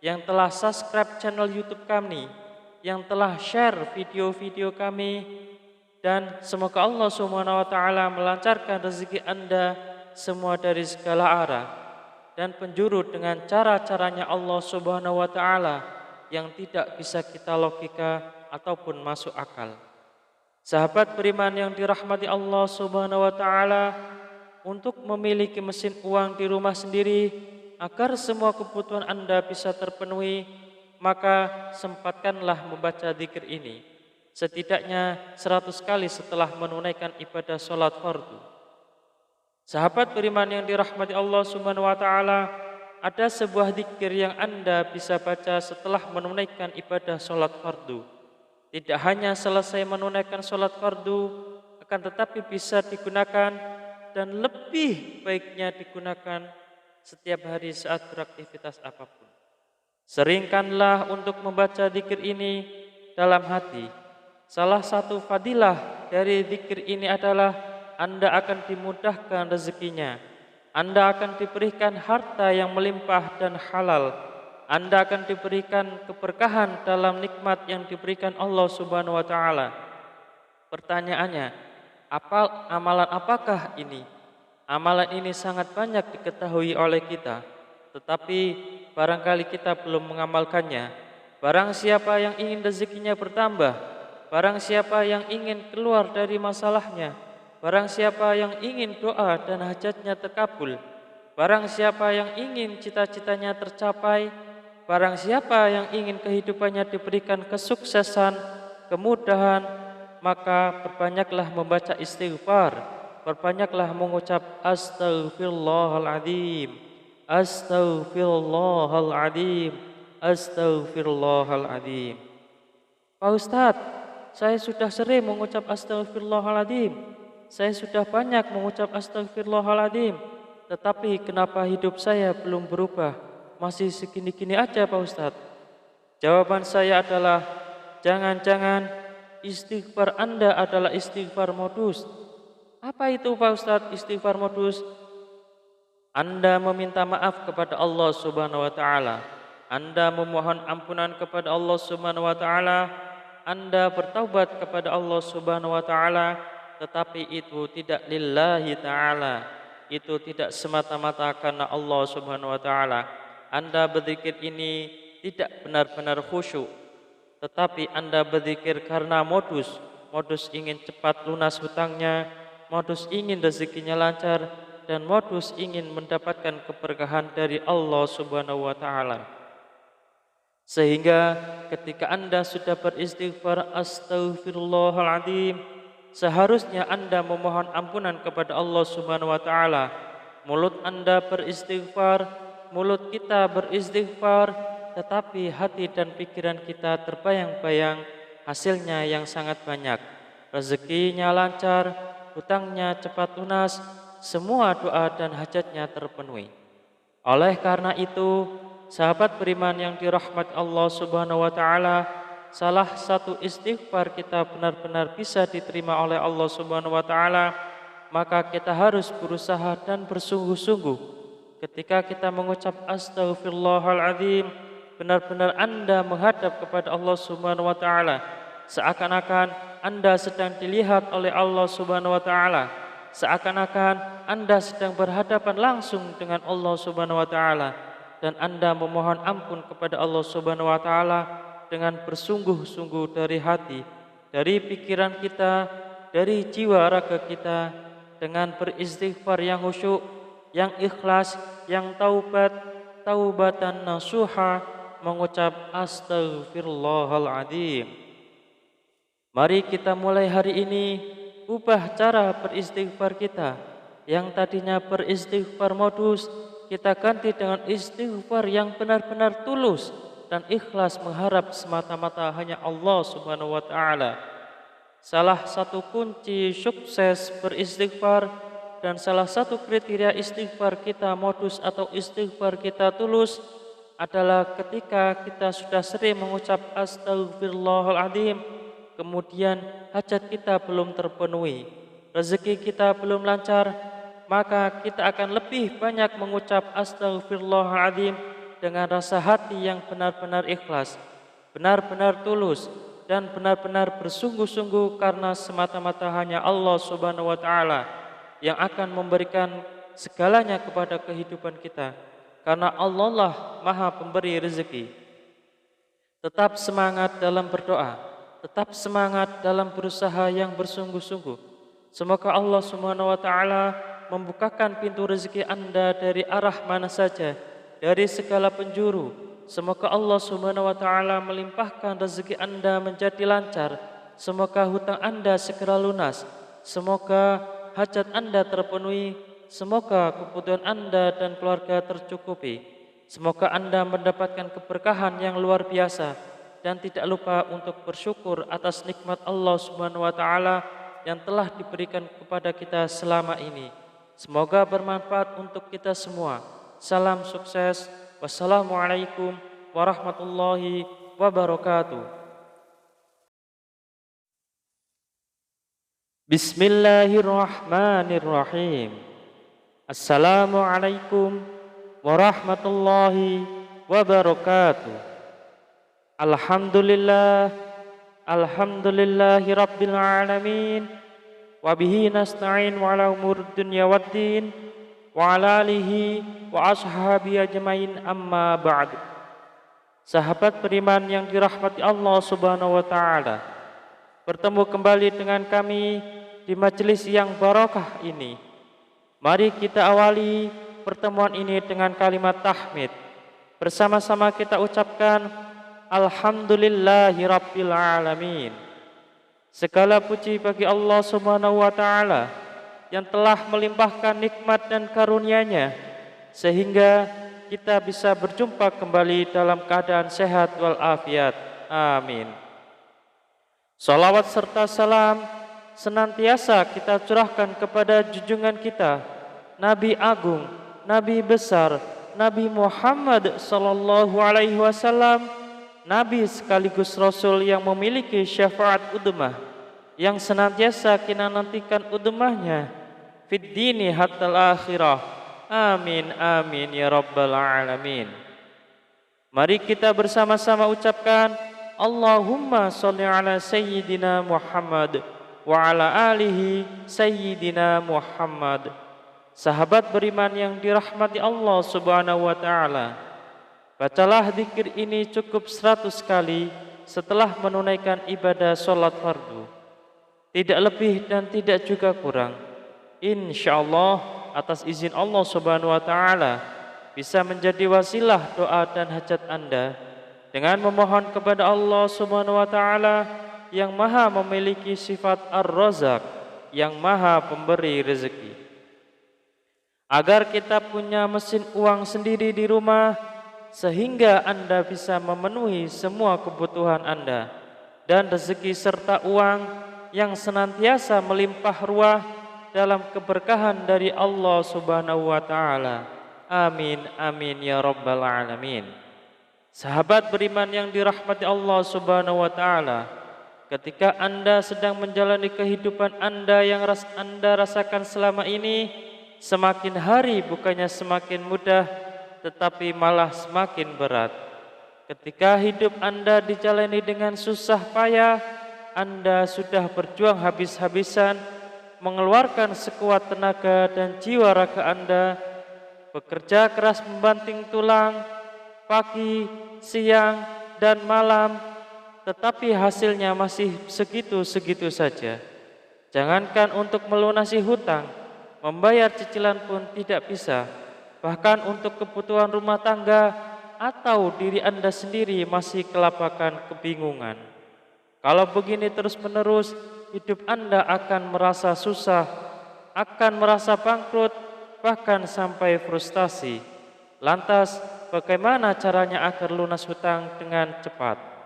yang telah subscribe channel YouTube kami, yang telah share video-video kami, dan semoga Allah Subhanahu wa taala melancarkan rezeki Anda semua dari segala arah. dan penjuru dengan cara-caranya Allah Subhanahu wa taala yang tidak bisa kita logika ataupun masuk akal. Sahabat beriman yang dirahmati Allah Subhanahu wa taala, untuk memiliki mesin uang di rumah sendiri agar semua kebutuhan Anda bisa terpenuhi, maka sempatkanlah membaca zikir ini setidaknya 100 kali setelah menunaikan ibadah sholat fardu. Sahabat beriman yang dirahmati Allah Subhanahu wa taala, ada sebuah zikir yang Anda bisa baca setelah menunaikan ibadah sholat fardu. Tidak hanya selesai menunaikan sholat fardu, akan tetapi bisa digunakan dan lebih baiknya digunakan setiap hari saat beraktivitas apapun. Seringkanlah untuk membaca zikir ini dalam hati. Salah satu fadilah dari zikir ini adalah Anda akan dimudahkan rezekinya. Anda akan diberikan harta yang melimpah dan halal. Anda akan diberikan keberkahan dalam nikmat yang diberikan Allah Subhanahu wa taala. Pertanyaannya, amalan apakah ini? Amalan ini sangat banyak diketahui oleh kita, tetapi barangkali kita belum mengamalkannya. Barang siapa yang ingin rezekinya bertambah, barang siapa yang ingin keluar dari masalahnya, barang siapa yang ingin doa dan hajatnya terkabul, barang siapa yang ingin cita-citanya tercapai, barang siapa yang ingin kehidupannya diberikan kesuksesan, kemudahan, maka perbanyaklah membaca istighfar, perbanyaklah mengucap astaghfirullahaladzim, astaghfirullahaladzim, astaghfirullahaladzim. Pak Ustadz, saya sudah sering mengucap astaghfirullahaladzim, saya sudah banyak mengucap astaghfirullahaladzim, tetapi kenapa hidup saya belum berubah? Masih segini-gini aja Pak Ustadz. Jawaban saya adalah, jangan-jangan istighfar Anda adalah istighfar modus. Apa itu Pak Ustadz istighfar modus? Anda meminta maaf kepada Allah Subhanahu wa taala, Anda memohon ampunan kepada Allah Subhanahu wa taala, Anda bertaubat kepada Allah Subhanahu wa taala, tetapi itu tidak lillahi taala, itu tidak semata-mata karena Allah Subhanahu wa taala. Anda berzikir ini tidak benar-benar khusyuk, tetapi Anda berzikir karena modus ingin cepat lunas hutangnya, modus ingin rezekinya lancar, dan modus ingin mendapatkan keberkahan dari Allah Subhanahu wa taala. Sehingga ketika Anda sudah beristighfar astaghfirullahaladzim, seharusnya Anda memohon ampunan kepada Allah Subhanahu wa taala. Mulut Anda beristighfar, mulut kita beristighfar, tetapi hati dan pikiran kita terbayang-bayang hasilnya yang sangat banyak. Rezekinya lancar, hutangnya cepat lunas, semua doa dan hajatnya terpenuhi. Oleh karena itu, sahabat beriman yang dirahmati Allah Subhanahu wa taala, salah satu istighfar kita benar-benar bisa diterima oleh Allah Subhanahu wa taala, maka kita harus berusaha dan bersungguh-sungguh. Ketika kita mengucap astaghfirullahaladzim, benar-benar Anda menghadap kepada Allah Subhanahu wa taala, seakan-akan Anda sedang dilihat oleh Allah Subhanahu wa taala, seakan-akan Anda sedang berhadapan langsung dengan Allah Subhanahu wa taala, dan Anda memohon ampun kepada Allah Subhanahu wa taala dengan bersungguh-sungguh dari hati, dari pikiran kita, dari jiwa raga kita, dengan beristighfar yang khusyuk, yang ikhlas, yang taubatan nasuha, mengucap astaghfirullahaladzim. Mari kita mulai hari ini ubah cara beristighfar kita. Yang tadinya beristighfar modus, kita ganti dengan istighfar yang benar-benar tulus dan ikhlas mengharap semata-mata hanya Allah Subhanahu wa taala. Salah satu kunci sukses beristighfar dan salah satu kriteria istighfar kita modus atau istighfar kita tulus adalah ketika kita sudah sering mengucap astaghfirullahaladzim, kemudian hajat kita belum terpenuhi, rezeki kita belum lancar, maka kita akan lebih banyak mengucap astaghfirullahaladzim dengan rasa hati yang benar-benar ikhlas, benar-benar tulus, dan benar-benar bersungguh-sungguh karena semata-mata hanya Allah Subhanahu wa taala yang akan memberikan segalanya kepada kehidupan kita. karena Allah lah Maha Pemberi rezeki. Tetap semangat dalam berdoa, tetap semangat dalam berusaha yang bersungguh-sungguh. Semoga Allah Subhanahu wa taala membukakan pintu rezeki Anda dari arah mana saja, dari segala penjuru. Semoga Allah Subhanahu wa taala melimpahkan rezeki Anda menjadi lancar. Semoga hutang Anda segera lunas. Semoga hajat Anda terpenuhi. Semoga kebutuhan Anda dan keluarga tercukupi. Semoga Anda mendapatkan keberkahan yang luar biasa dan tidak lupa untuk bersyukur atas nikmat Allah Subhanahu wa taala yang telah diberikan kepada kita selama ini. Semoga bermanfaat untuk kita semua. Salam sukses. Wassalamualaikum warahmatullahi wabarakatuh. Bismillahirrahmanirrahim. Assalamualaikum warahmatullahi wabarakatuh. Alhamdulillah, alhamdulillahi rabbil alamin. Wabihi nasta'in wa ala umur dunya waddin. Wa ala alihi wa ashabi ajmain amma ba'du. Sahabat beriman yang dirahmati Allah Subhanahu wa taala, bertemu kembali dengan kami di majelis yang barakah ini. Mari kita awali pertemuan ini dengan kalimat tahmid. Bersama-sama kita ucapkan Alhamdulillahi Rabbil Alamin. Segala puji bagi Allah Subhanahu wa taala yang telah melimpahkan nikmat dan karunia-Nya sehingga kita bisa berjumpa kembali dalam keadaan sehat walafiat. Amin. Salawat serta salam senantiasa kita curahkan kepada junjungan kita, Nabi Agung, Nabi besar, Nabi Muhammad sallallahu alaihi wasallam, Nabi sekaligus Rasul yang memiliki syafaat udmah, yang senantiasa kita nantikan udmahnya fid dini hatta akhirah. Amin amin ya rabbal alamin. Mari kita bersama-sama ucapkan Allahumma sholli ala sayyidina Muhammad wa ala alihi sayyidina Muhammad. Sahabat beriman yang dirahmati Allah Subhanahu wa taala, bacalah zikir ini cukup 100 kali setelah menunaikan ibadah sholat fardu. Tidak lebih dan tidak juga kurang. Insyaallah atas izin Allah Subhanahu wa taala bisa menjadi wasilah doa dan hajat Anda dengan memohon kepada Allah Subhanahu wa taala yang Maha memiliki sifat Ar-Razzaq, yang Maha pemberi rezeki. Agar kita punya mesin uang sendiri di rumah sehingga Anda bisa memenuhi semua kebutuhan Anda dan rezeki serta uang yang senantiasa melimpah ruah dalam keberkahan dari Allah Subhanahu wa taala. Amin amin ya rabbal alamin. Sahabat beriman yang dirahmati Allah Subhanahu wa taala, ketika Anda sedang menjalani kehidupan Anda yang Anda rasakan selama ini, semakin hari bukannya semakin mudah, tetapi malah semakin berat. Ketika hidup Anda dijalani dengan susah payah, Anda sudah berjuang habis-habisan, mengeluarkan sekuat tenaga dan jiwa raga Anda, bekerja keras membanting tulang, pagi, siang, dan malam, tetapi hasilnya masih segitu-segitu saja. Jangankan untuk melunasi hutang, membayar cicilan pun tidak bisa. Bahkan untuk kebutuhan rumah tangga atau diri Anda sendiri masih kelabakan kebingungan. Kalau begini terus-menerus, hidup Anda akan merasa susah, akan merasa bangkrut, bahkan sampai frustasi. Lantas, bagaimana caranya agar lunas hutang dengan cepat?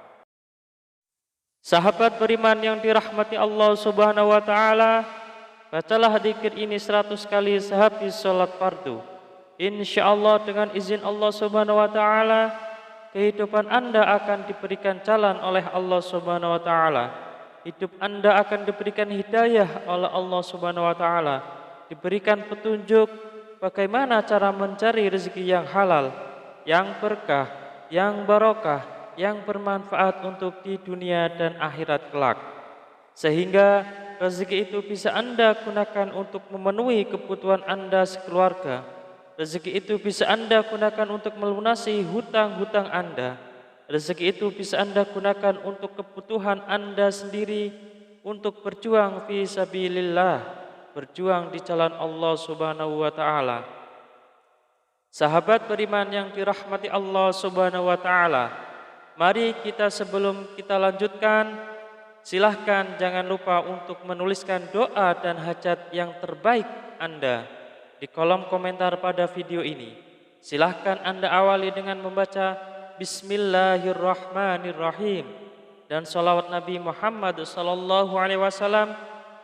Sahabat beriman yang dirahmati Allah Subhanahu wa taala, bacalah zikir ini 100 kali sehabis sholat fardu. Insyaallah dengan izin Allah Subhanahu wa taala, kehidupan Anda akan diberikan jalan oleh Allah Subhanahu wa taala. Hidup Anda akan diberikan hidayah oleh Allah Subhanahu wa taala, diberikan petunjuk bagaimana cara mencari rezeki yang halal, yang berkah, yang barokah, yang bermanfaat untuk di dunia dan akhirat kelak. Sehingga rezeki itu bisa Anda gunakan untuk memenuhi kebutuhan Anda sekeluarga. Rezeki itu bisa Anda gunakan untuk melunasi hutang-hutang Anda. Rezeki itu bisa Anda gunakan untuk kebutuhan Anda sendiri, untuk berjuang fi sabilillah, berjuang di jalan Allah Subhanahu wa taala. Sahabat beriman yang dirahmati Allah Subhanahu wa taala, mari kita sebelum kita lanjutkan, silahkan jangan lupa untuk menuliskan doa dan hajat yang terbaik Anda di kolom komentar pada video ini. Silahkan Anda awali dengan membaca Bismillahirrahmanirrahim dan salawat Nabi Muhammad SAW.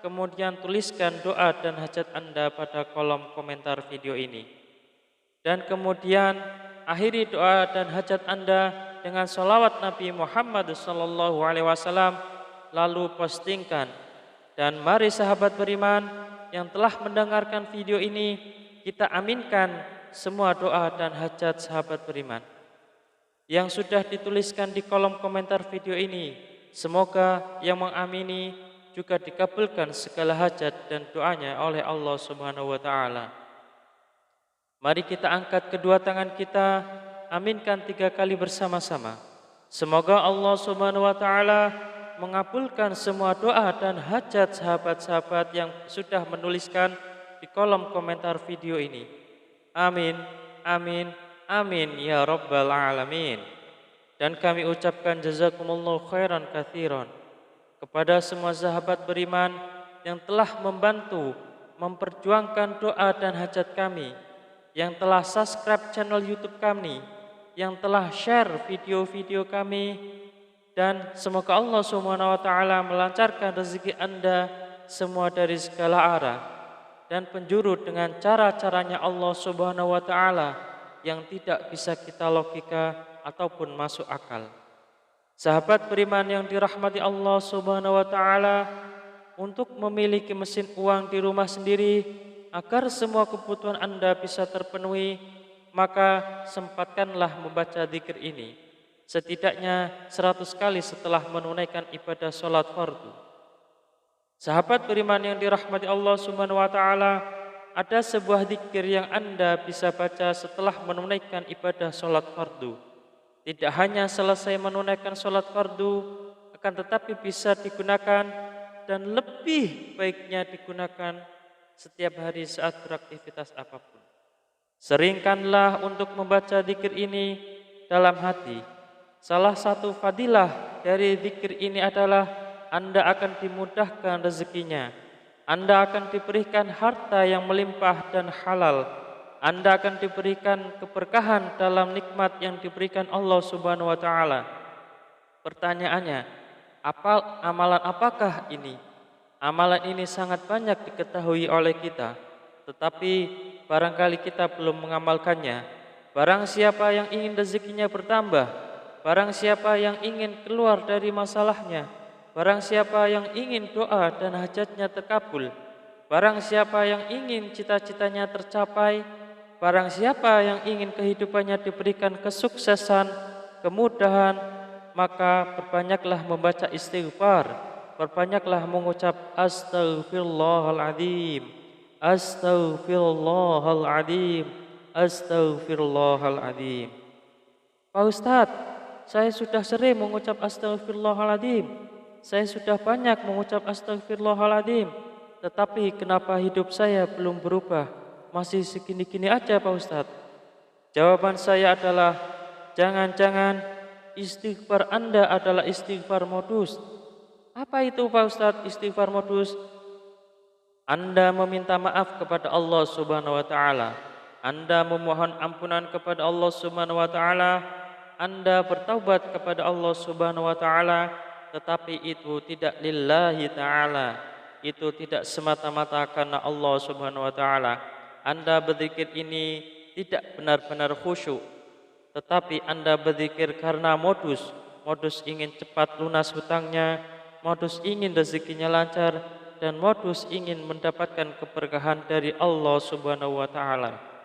Kemudian tuliskan doa dan hajat Anda pada kolom komentar video ini. Dan kemudian akhiri doa dan hajat Anda dengan salawat Nabi Muhammad SAW, lalu postingkan. Dan mari sahabat beriman yang telah mendengarkan video ini, kita aminkan semua doa dan hajat sahabat beriman yang sudah dituliskan di kolom komentar video ini. Semoga yang mengamini juga dikabulkan segala hajat dan doanya oleh Allah Subhanahu wa taala. Mari kita angkat kedua tangan kita, aminkan 3 kali bersama-sama. Semoga Allah Subhanahu wa taala mengabulkan semua doa dan hajat sahabat-sahabat yang sudah menuliskan di kolom komentar video ini. Amin, amin, amin ya rabbal alamin. Dan kami ucapkan jazakumullahu khairan katsiran kepada semua sahabat beriman yang telah membantu memperjuangkan doa dan hajat kami, yang telah subscribe channel YouTube kami, yang telah share video-video kami. Dan semoga Allah Subhanahu wa taala melancarkan rezeki Anda semua dari segala arah dan penjuru dengan cara-caranya Allah Subhanahu wa taala yang tidak bisa kita logika ataupun masuk akal. Sahabat beriman yang dirahmati Allah Subhanahu wa taala, untuk memiliki mesin uang di rumah sendiri agar semua kebutuhan Anda bisa terpenuhi, maka sempatkanlah membaca zikir ini setidaknya 100 kali setelah menunaikan ibadah sholat fardu. Sahabat beriman yang dirahmati Allah Subhanahu wa taala, ada sebuah zikir yang Anda bisa baca setelah menunaikan ibadah sholat fardu. Tidak hanya selesai menunaikan sholat fardu, akan tetapi bisa digunakan dan lebih baiknya digunakan setiap hari saat beraktivitas apapun. Seringkanlah untuk membaca zikir ini dalam hati. Salah satu fadilah dari zikir ini adalah Anda akan dimudahkan rezekinya. Anda akan diberikan harta yang melimpah dan halal. Anda akan diberikan keberkahan dalam nikmat yang diberikan Allah Subhanahu wa taala. Pertanyaannya, amalan apakah ini? Amalan ini sangat banyak diketahui oleh kita, tetapi barangkali kita belum mengamalkannya. Barang siapa yang ingin rezekinya bertambah, barang siapa yang ingin keluar dari masalahnya, barang siapa yang ingin doa dan hajatnya terkabul, barang siapa yang ingin cita-citanya tercapai, barang siapa yang ingin kehidupannya diberikan kesuksesan, kemudahan, maka perbanyaklah membaca istighfar, perbanyaklah mengucap astaghfirullahaladzim, astaghfirullahaladzim, astaghfirullahaladzim. Pak Ustadz, saya sudah sering mengucap astaghfirullahaladzim, saya sudah banyak mengucap astaghfirullahaladzim, tetapi kenapa hidup saya belum berubah? Masih segini-gini aja Pak Ustadz. Jawaban saya adalah, jangan-jangan istighfar Anda adalah istighfar modus. Apa itu Pak Ustadz istighfar modus? Anda meminta maaf kepada Allah Subhanahu wa taala, Anda memohon ampunan kepada Allah Subhanahu wa taala, Anda bertaubat kepada Allah Subhanahu wa taala, tetapi itu tidak lillahi taala. Itu tidak semata-mata karena Allah Subhanahu wa taala. Anda berzikir ini tidak benar-benar khusyuk, tetapi Anda berzikir karena modus ingin cepat lunas hutangnya, modus ingin rezekinya lancar, dan modus ingin mendapatkan keberkahan dari Allah Subhanahu wa taala.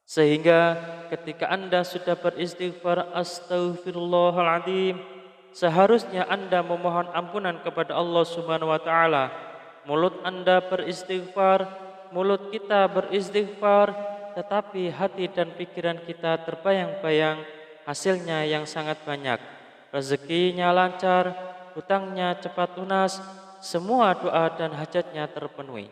Sehingga ketika Anda sudah beristighfar astaghfirullahaladzim, seharusnya Anda memohon ampunan kepada Allah Subhanahu wa taala. Mulut Anda beristighfar, mulut kita beristighfar, tetapi hati dan pikiran kita terbayang-bayang hasilnya yang sangat banyak. Rezekinya lancar, hutangnya cepat lunas, semua doa dan hajatnya terpenuhi.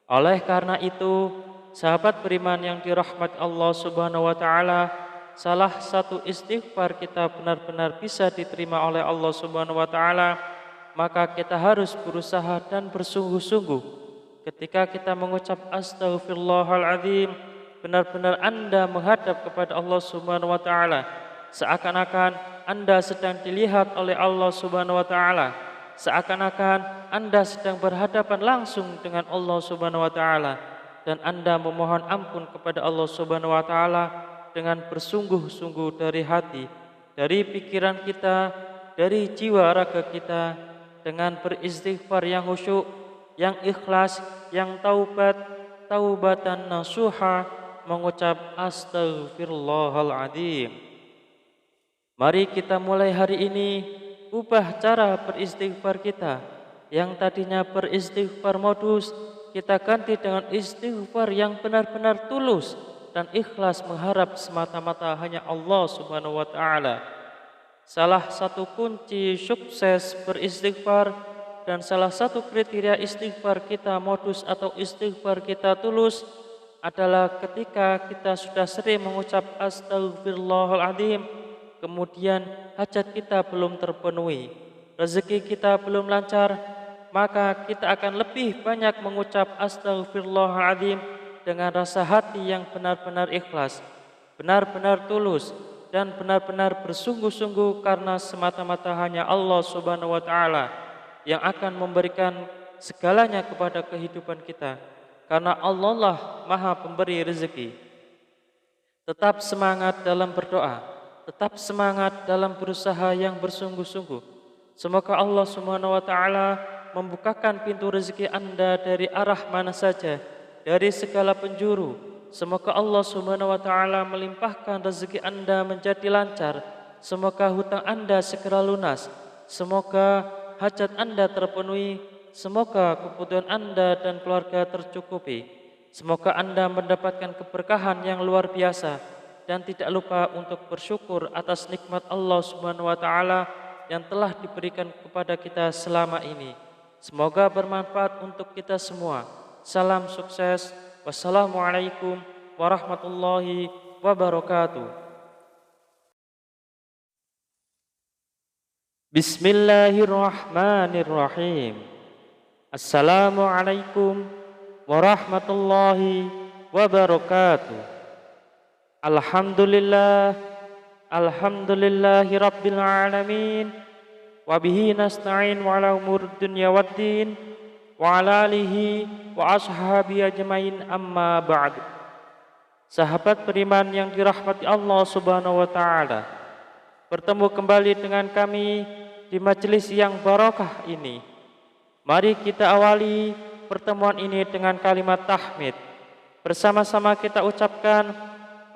Oleh karena itu, sahabat beriman yang dirahmati Allah Subhanahu wa taala, salah satu istighfar kita benar-benar bisa diterima oleh Allah Subhanahu wa taala, maka kita harus berusaha dan bersungguh-sungguh. Ketika kita mengucap astaghfirullahaladzim, benar-benar Anda menghadap kepada Allah Subhanahu wa taala, seakan-akan Anda sedang dilihat oleh Allah Subhanahu wa taala, seakan-akan Anda sedang berhadapan langsung dengan Allah Subhanahu wa taala, dan Anda memohon ampun kepada Allah Subhanahu wa taala dengan bersungguh-sungguh dari hati, dari pikiran kita, dari jiwa raga kita, dengan beristighfar yang khusyuk, yang ikhlas, yang taubatan nasuha, mengucap astaghfirullahaladzim. Mari kita mulai hari ini ubah cara beristighfar kita. Yang tadinya beristighfar modus, kita ganti dengan istighfar yang benar-benar tulus dan ikhlas mengharap semata-mata hanya Allah Subhanahu wa taala. Salah satu kunci sukses beristighfar dan salah satu kriteria istighfar kita modus atau istighfar kita tulus adalah ketika kita sudah sering mengucap astaghfirullahaladzim, kemudian hajat kita belum terpenuhi, rezeki kita belum lancar, maka kita akan lebih banyak mengucap astaghfirullahaladzim dengan rasa hati yang benar-benar ikhlas, benar-benar tulus, dan benar-benar bersungguh-sungguh karena semata-mata hanya Allah Subhanahu wa taala yang akan memberikan segalanya kepada kehidupan kita, karena Allah lah Maha Pemberi rezeki. Tetap semangat dalam berdoa, tetap semangat dalam berusaha yang bersungguh-sungguh. Semoga Allah Subhanahu wa taala membukakan pintu rezeki Anda dari arah mana saja, dari segala penjuru. Semoga Allah Subhanahu wa taala melimpahkan rezeki Anda menjadi lancar. Semoga hutang Anda segera lunas. Semoga hajat Anda terpenuhi. Semoga kebutuhan Anda dan keluarga tercukupi. Semoga Anda mendapatkan keberkahan yang luar biasa dan tidak lupa untuk bersyukur atas nikmat Allah Subhanahu wa taala yang telah diberikan kepada kita selama ini. Semoga bermanfaat untuk kita semua. Salam sukses. Wassalamualaikum warahmatullahi wabarakatuh. Bismillahirrahmanirrahim. Assalamualaikum warahmatullahi wabarakatuh. Alhamdulillah, alhamdulillahi rabbil alamin. Wabihi nasta'in wa ala umur dunya waddin. Wa ala alihi wa ashabi ajmain, amma ba'du. Sahabat beriman yang dirahmati Allah Subhanahu wa taala, bertemu kembali dengan kami di majelis yang barokah ini. Mari kita awali pertemuan ini dengan kalimat tahmid. Bersama-sama kita ucapkan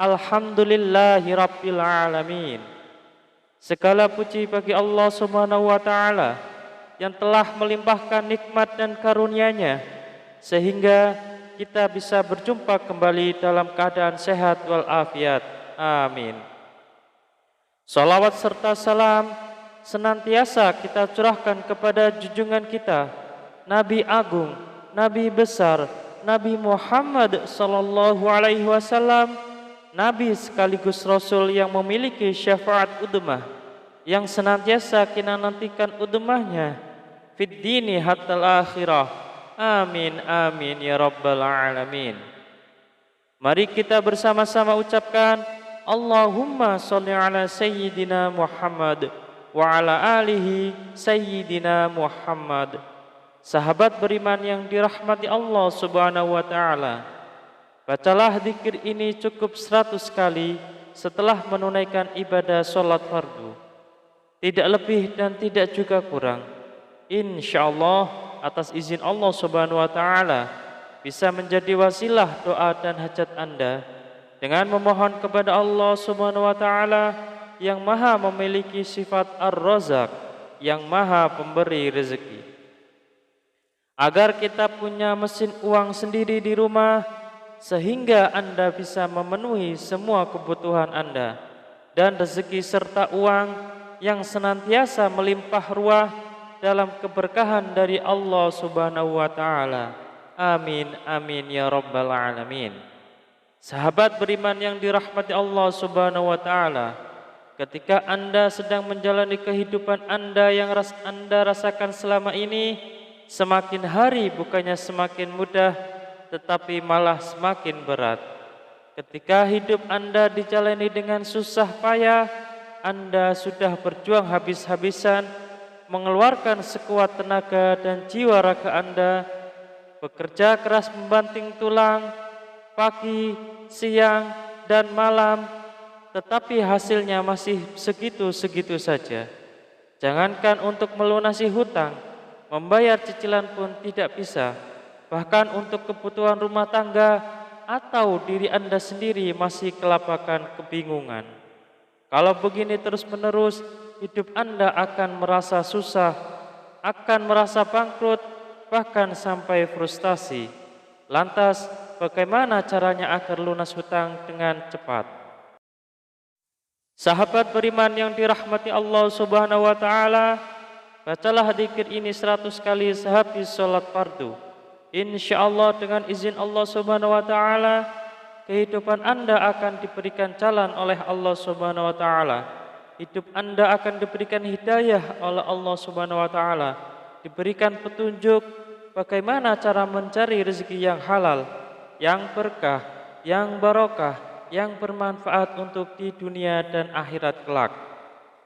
alhamdulillahi rabbil alamin. Segala puji bagi Allah Subhanahu wa taala yang telah melimpahkan nikmat dan karunia-Nya sehingga kita bisa berjumpa kembali dalam keadaan sehat walafiat. Amin. Salawat serta salam senantiasa kita curahkan kepada junjungan kita, Nabi Agung, Nabi besar, Nabi Muhammad sallallahu alaihi wasallam, Nabi sekaligus Rasul yang memiliki syafaat udmah, yang senantiasa kita nantikan udmahnya fid dini hatal akhirah. Amin amin ya rabbal alamin. Mari kita bersama-sama ucapkan Allahumma sholli ala sayyidina Muhammad wa ala alihi sayyidina Muhammad. Sahabat beriman yang dirahmati Allah Subhanahu wa taala, bacalah zikir ini cukup 100 kali setelah menunaikan ibadah salat fardu. Tidak lebih dan tidak juga kurang. Insyaallah atas izin Allah Subhanahu wa taala bisa menjadi wasilah doa dan hajat Anda dengan memohon kepada Allah Subhanahu wa taala yang Maha memiliki sifat Ar-Razzaq, yang Maha pemberi rezeki. Agar kita punya mesin uang sendiri di rumah, sehingga Anda bisa memenuhi semua kebutuhan Anda, dan rezeki serta uang yang senantiasa melimpah ruah dalam keberkahan dari Allah Subhanahu wa taala. Amin amin ya rabbal alamin. Sahabat beriman yang dirahmati Allah Subhanahu wa taala, ketika Anda sedang menjalani kehidupan Anda yang Anda rasakan selama ini, semakin hari bukannya semakin mudah, tetapi malah semakin berat. Ketika hidup Anda dijalani dengan susah payah, Anda sudah berjuang habis-habisan, mengeluarkan sekuat tenaga dan jiwa raga Anda, bekerja keras membanting tulang, pagi, siang, dan malam, tetapi hasilnya masih segitu-segitu saja. Jangankan untuk melunasi hutang, membayar cicilan pun tidak bisa. Bahkan untuk kebutuhan rumah tangga atau diri Anda sendiri masih kelabakan kebingungan. Kalau begini terus-menerus, hidup Anda akan merasa susah, akan merasa bangkrut, bahkan sampai frustasi. Lantas, bagaimana caranya agar lunas hutang dengan cepat? Sahabat beriman yang dirahmati Allah Subhanahu wa taala, bacalah zikir ini 100 kali sehabis sholat fardu. Insyaallah dengan izin Allah Subhanahu wa taala, kehidupan Anda akan diberikan jalan oleh Allah Subhanahu wa taala. Hidup Anda akan diberikan hidayah oleh Allah Subhanahu wa taala, diberikan petunjuk bagaimana cara mencari rezeki yang halal, yang berkah, yang barokah, yang bermanfaat untuk di dunia dan akhirat kelak.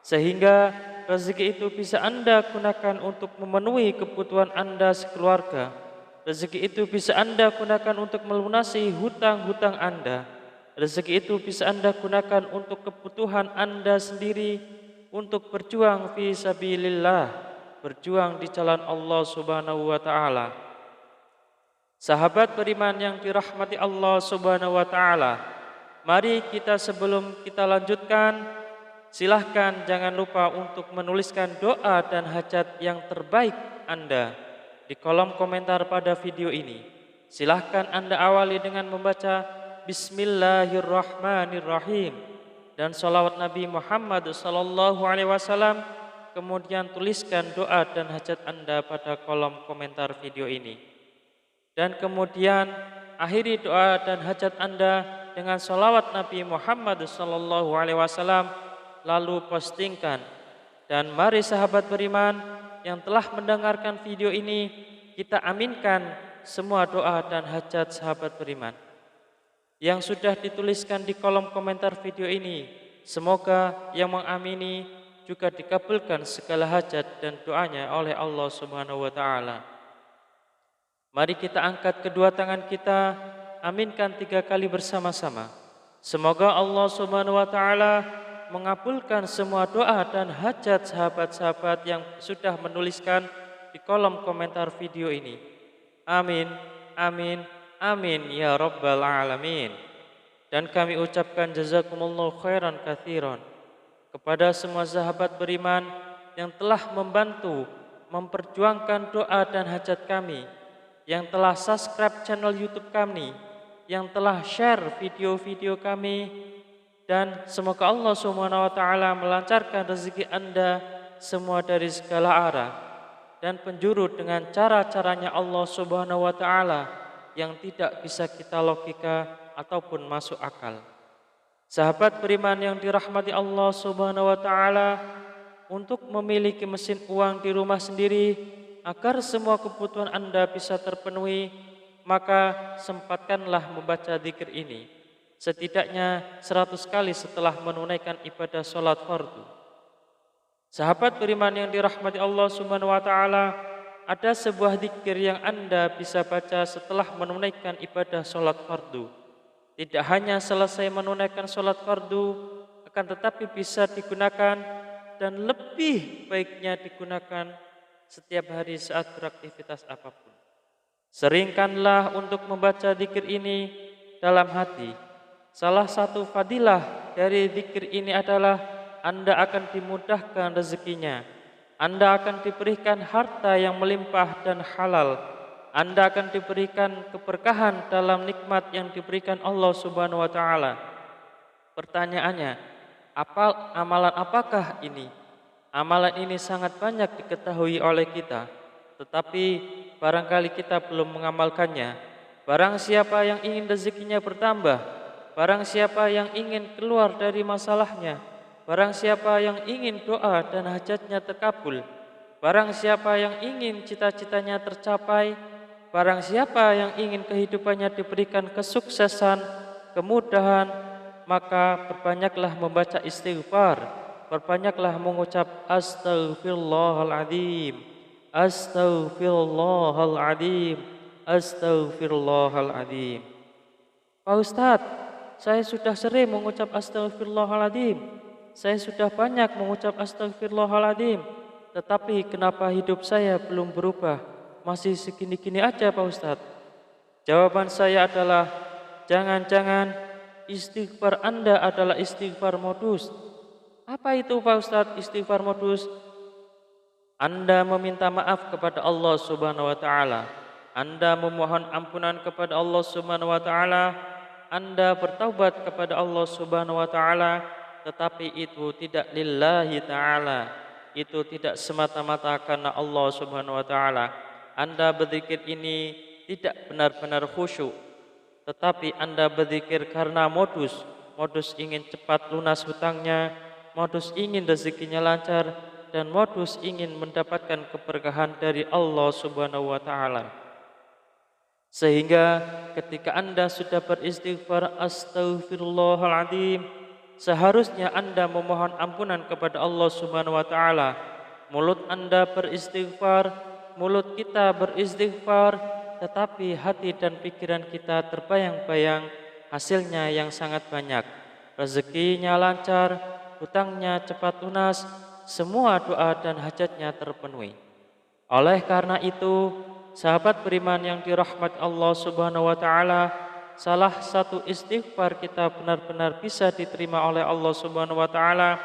Sehingga rezeki itu bisa Anda gunakan untuk memenuhi kebutuhan Anda sekeluarga. Rezeki itu bisa Anda gunakan untuk melunasi hutang-hutang Anda. Rezeki itu bisa Anda gunakan untuk kebutuhan Anda sendiri, untuk berjuang fi sabilillah, berjuang di jalan Allah Subhanahu wa taala. Sahabat beriman yang dirahmati Allah Subhanahu wa taala, mari kita sebelum kita lanjutkan, silahkan jangan lupa untuk menuliskan doa dan hajat yang terbaik Anda di kolom komentar pada video ini. Silahkan Anda awali dengan membaca Bismillahirrahmanirrahim dan sholawat Nabi Muhammad SAW. Kemudian tuliskan doa dan hajat Anda pada kolom komentar video ini. Dan kemudian akhiri doa dan hajat Anda dengan sholawat Nabi Muhammad SAW, lalu postingkan. Dan mari sahabat beriman yang telah mendengarkan video ini, kita aminkan semua doa dan hajat sahabat beriman yang sudah dituliskan di kolom komentar video ini. Semoga yang mengamini juga dikabulkan segala hajat dan doanya oleh Allah Subhanahu wa taala. Mari kita angkat kedua tangan kita, aminkan 3 kali bersama-sama. Semoga Allah Subhanahu wa taala mengabulkan semua doa dan hajat sahabat-sahabat yang sudah menuliskan di kolom komentar video ini. Amin, amin, amin ya rabbal alamin. Dan kami ucapkan jazakumullahu khairan katsiran kepada semua sahabat beriman yang telah membantu memperjuangkan doa dan hajat kami, yang telah subscribe channel YouTube kami, yang telah share video-video kami, dan semoga Allah Subhanahu wa taala melancarkan rezeki Anda semua dari segala arah dan penjuru dengan cara-caranya Allah Subhanahu wa taala yang tidak bisa kita logika ataupun masuk akal. Sahabat beriman yang dirahmati Allah Subhanahu wa taala, untuk memiliki mesin uang di rumah sendiri agar semua kebutuhan Anda bisa terpenuhi, maka sempatkanlah membaca zikir ini setidaknya 100 kali setelah menunaikan ibadah sholat fardu. Sahabat beriman yang dirahmati Allah Subhanahu wa taala, ada sebuah zikir yang Anda bisa baca setelah menunaikan ibadah sholat fardu. Tidak hanya selesai menunaikan sholat fardu, akan tetapi bisa digunakan dan lebih baiknya digunakan setiap hari saat beraktivitas apapun. Seringkanlah untuk membaca zikir ini dalam hati. Salah satu fadilah dari zikir ini adalah Anda akan dimudahkan rezekinya. Anda akan diberikan harta yang melimpah dan halal. Anda akan diberikan keberkahan dalam nikmat yang diberikan Allah Subhanahu wa taala. Pertanyaannya, amalan apakah ini? Amalan ini sangat banyak diketahui oleh kita, tetapi barangkali kita belum mengamalkannya. Barang siapa yang ingin rezekinya bertambah, barang siapa yang ingin keluar dari masalahnya, barang siapa yang ingin doa dan hajatnya terkabul, barang siapa yang ingin cita-citanya tercapai, barang siapa yang ingin kehidupannya diberikan kesuksesan, kemudahan, maka perbanyaklah membaca istighfar, perbanyaklah mengucap astaghfirullahaladzim, astaghfirullahaladzim, astaghfirullahaladzim. Pak Ustadz, saya sudah sering mengucap astaghfirullahaladzim, saya sudah banyak mengucap astaghfirullahaladzim, tetapi kenapa hidup saya belum berubah? Masih segini-gini aja Pak Ustadz. Jawaban saya adalah, jangan-jangan istighfar Anda adalah istighfar modus. Apa itu Pak Ustadz istighfar modus? Anda meminta maaf kepada Allah Subhanahu wa taala. Anda memohon ampunan kepada Allah Subhanahu wa taala. Anda bertaubat kepada Allah Subhanahu wa taala, tetapi itu tidak lillahi taala. Itu tidak semata-mata karena Allah Subhanahu wa taala. Anda berzikir ini tidak benar-benar khusyuk, tetapi Anda berzikir karena modus ingin cepat lunas hutangnya, modus ingin rezekinya lancar, dan modus ingin mendapatkan keberkahan dari Allah Subhanahu wa taala. Sehingga ketika Anda sudah beristighfar astaghfirullahaladzim, seharusnya Anda memohon ampunan kepada Allah Subhanahu wa taala. Mulut Anda beristighfar, mulut kita beristighfar, tetapi hati dan pikiran kita terbayang-bayang hasilnya yang sangat banyak. Rezekinya lancar, hutangnya cepat lunas, semua doa dan hajatnya terpenuhi. Oleh karena itu, sahabat beriman yang dirahmati Allah Subhanahu wa taala, salah satu istighfar kita benar-benar bisa diterima oleh Allah Subhanahu wa taala,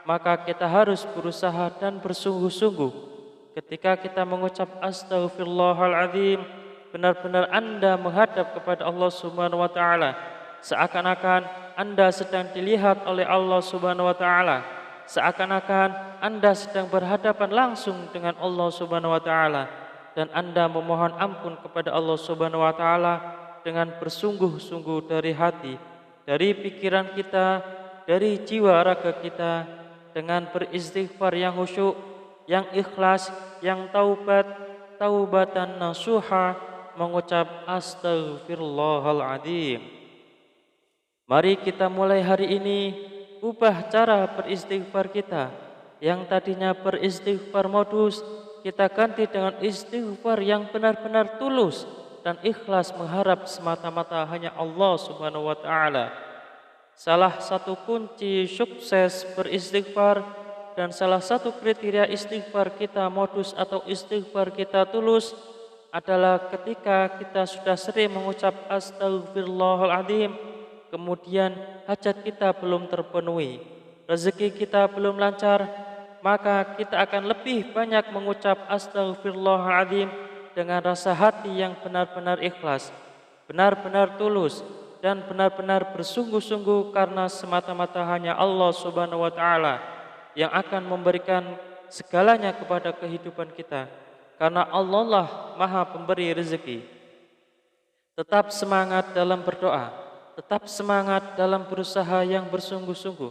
maka kita harus berusaha dan bersungguh-sungguh. Ketika kita mengucap astaghfirullahaladzim, benar-benar Anda menghadap kepada Allah Subhanahu wa taala, seakan-akan Anda sedang dilihat oleh Allah Subhanahu wa taala, seakan-akan Anda sedang berhadapan langsung dengan Allah Subhanahu wa taala, dan Anda memohon ampun kepada Allah Subhanahu wa taala dengan bersungguh-sungguh dari hati, dari pikiran kita, dari jiwa raga kita, dengan beristighfar yang khusyuk, yang ikhlas, yang taubatan nasuha, mengucap astaghfirullahaladzim. Mari kita mulai hari ini ubah cara beristighfar kita. Yang tadinya beristighfar modus, kita ganti dengan istighfar yang benar-benar tulus dan ikhlas mengharap semata-mata hanya Allah Subhanahu wa taala. Salah satu kunci sukses beristighfar dan salah satu kriteria istighfar kita modus atau istighfar kita tulus adalah ketika kita sudah sering mengucap astaghfirullahaladzim, kemudian hajat kita belum terpenuhi, rezeki kita belum lancar, maka kita akan lebih banyak mengucap astaghfirullahaladzim dengan rasa hati yang benar-benar ikhlas, benar-benar tulus, dan benar-benar bersungguh-sungguh karena semata-mata hanya Allah Subhanahu wa taala yang akan memberikan segalanya kepada kehidupan kita, karena Allah lah Maha Pemberi rezeki. Tetap semangat dalam berdoa, tetap semangat dalam berusaha yang bersungguh-sungguh.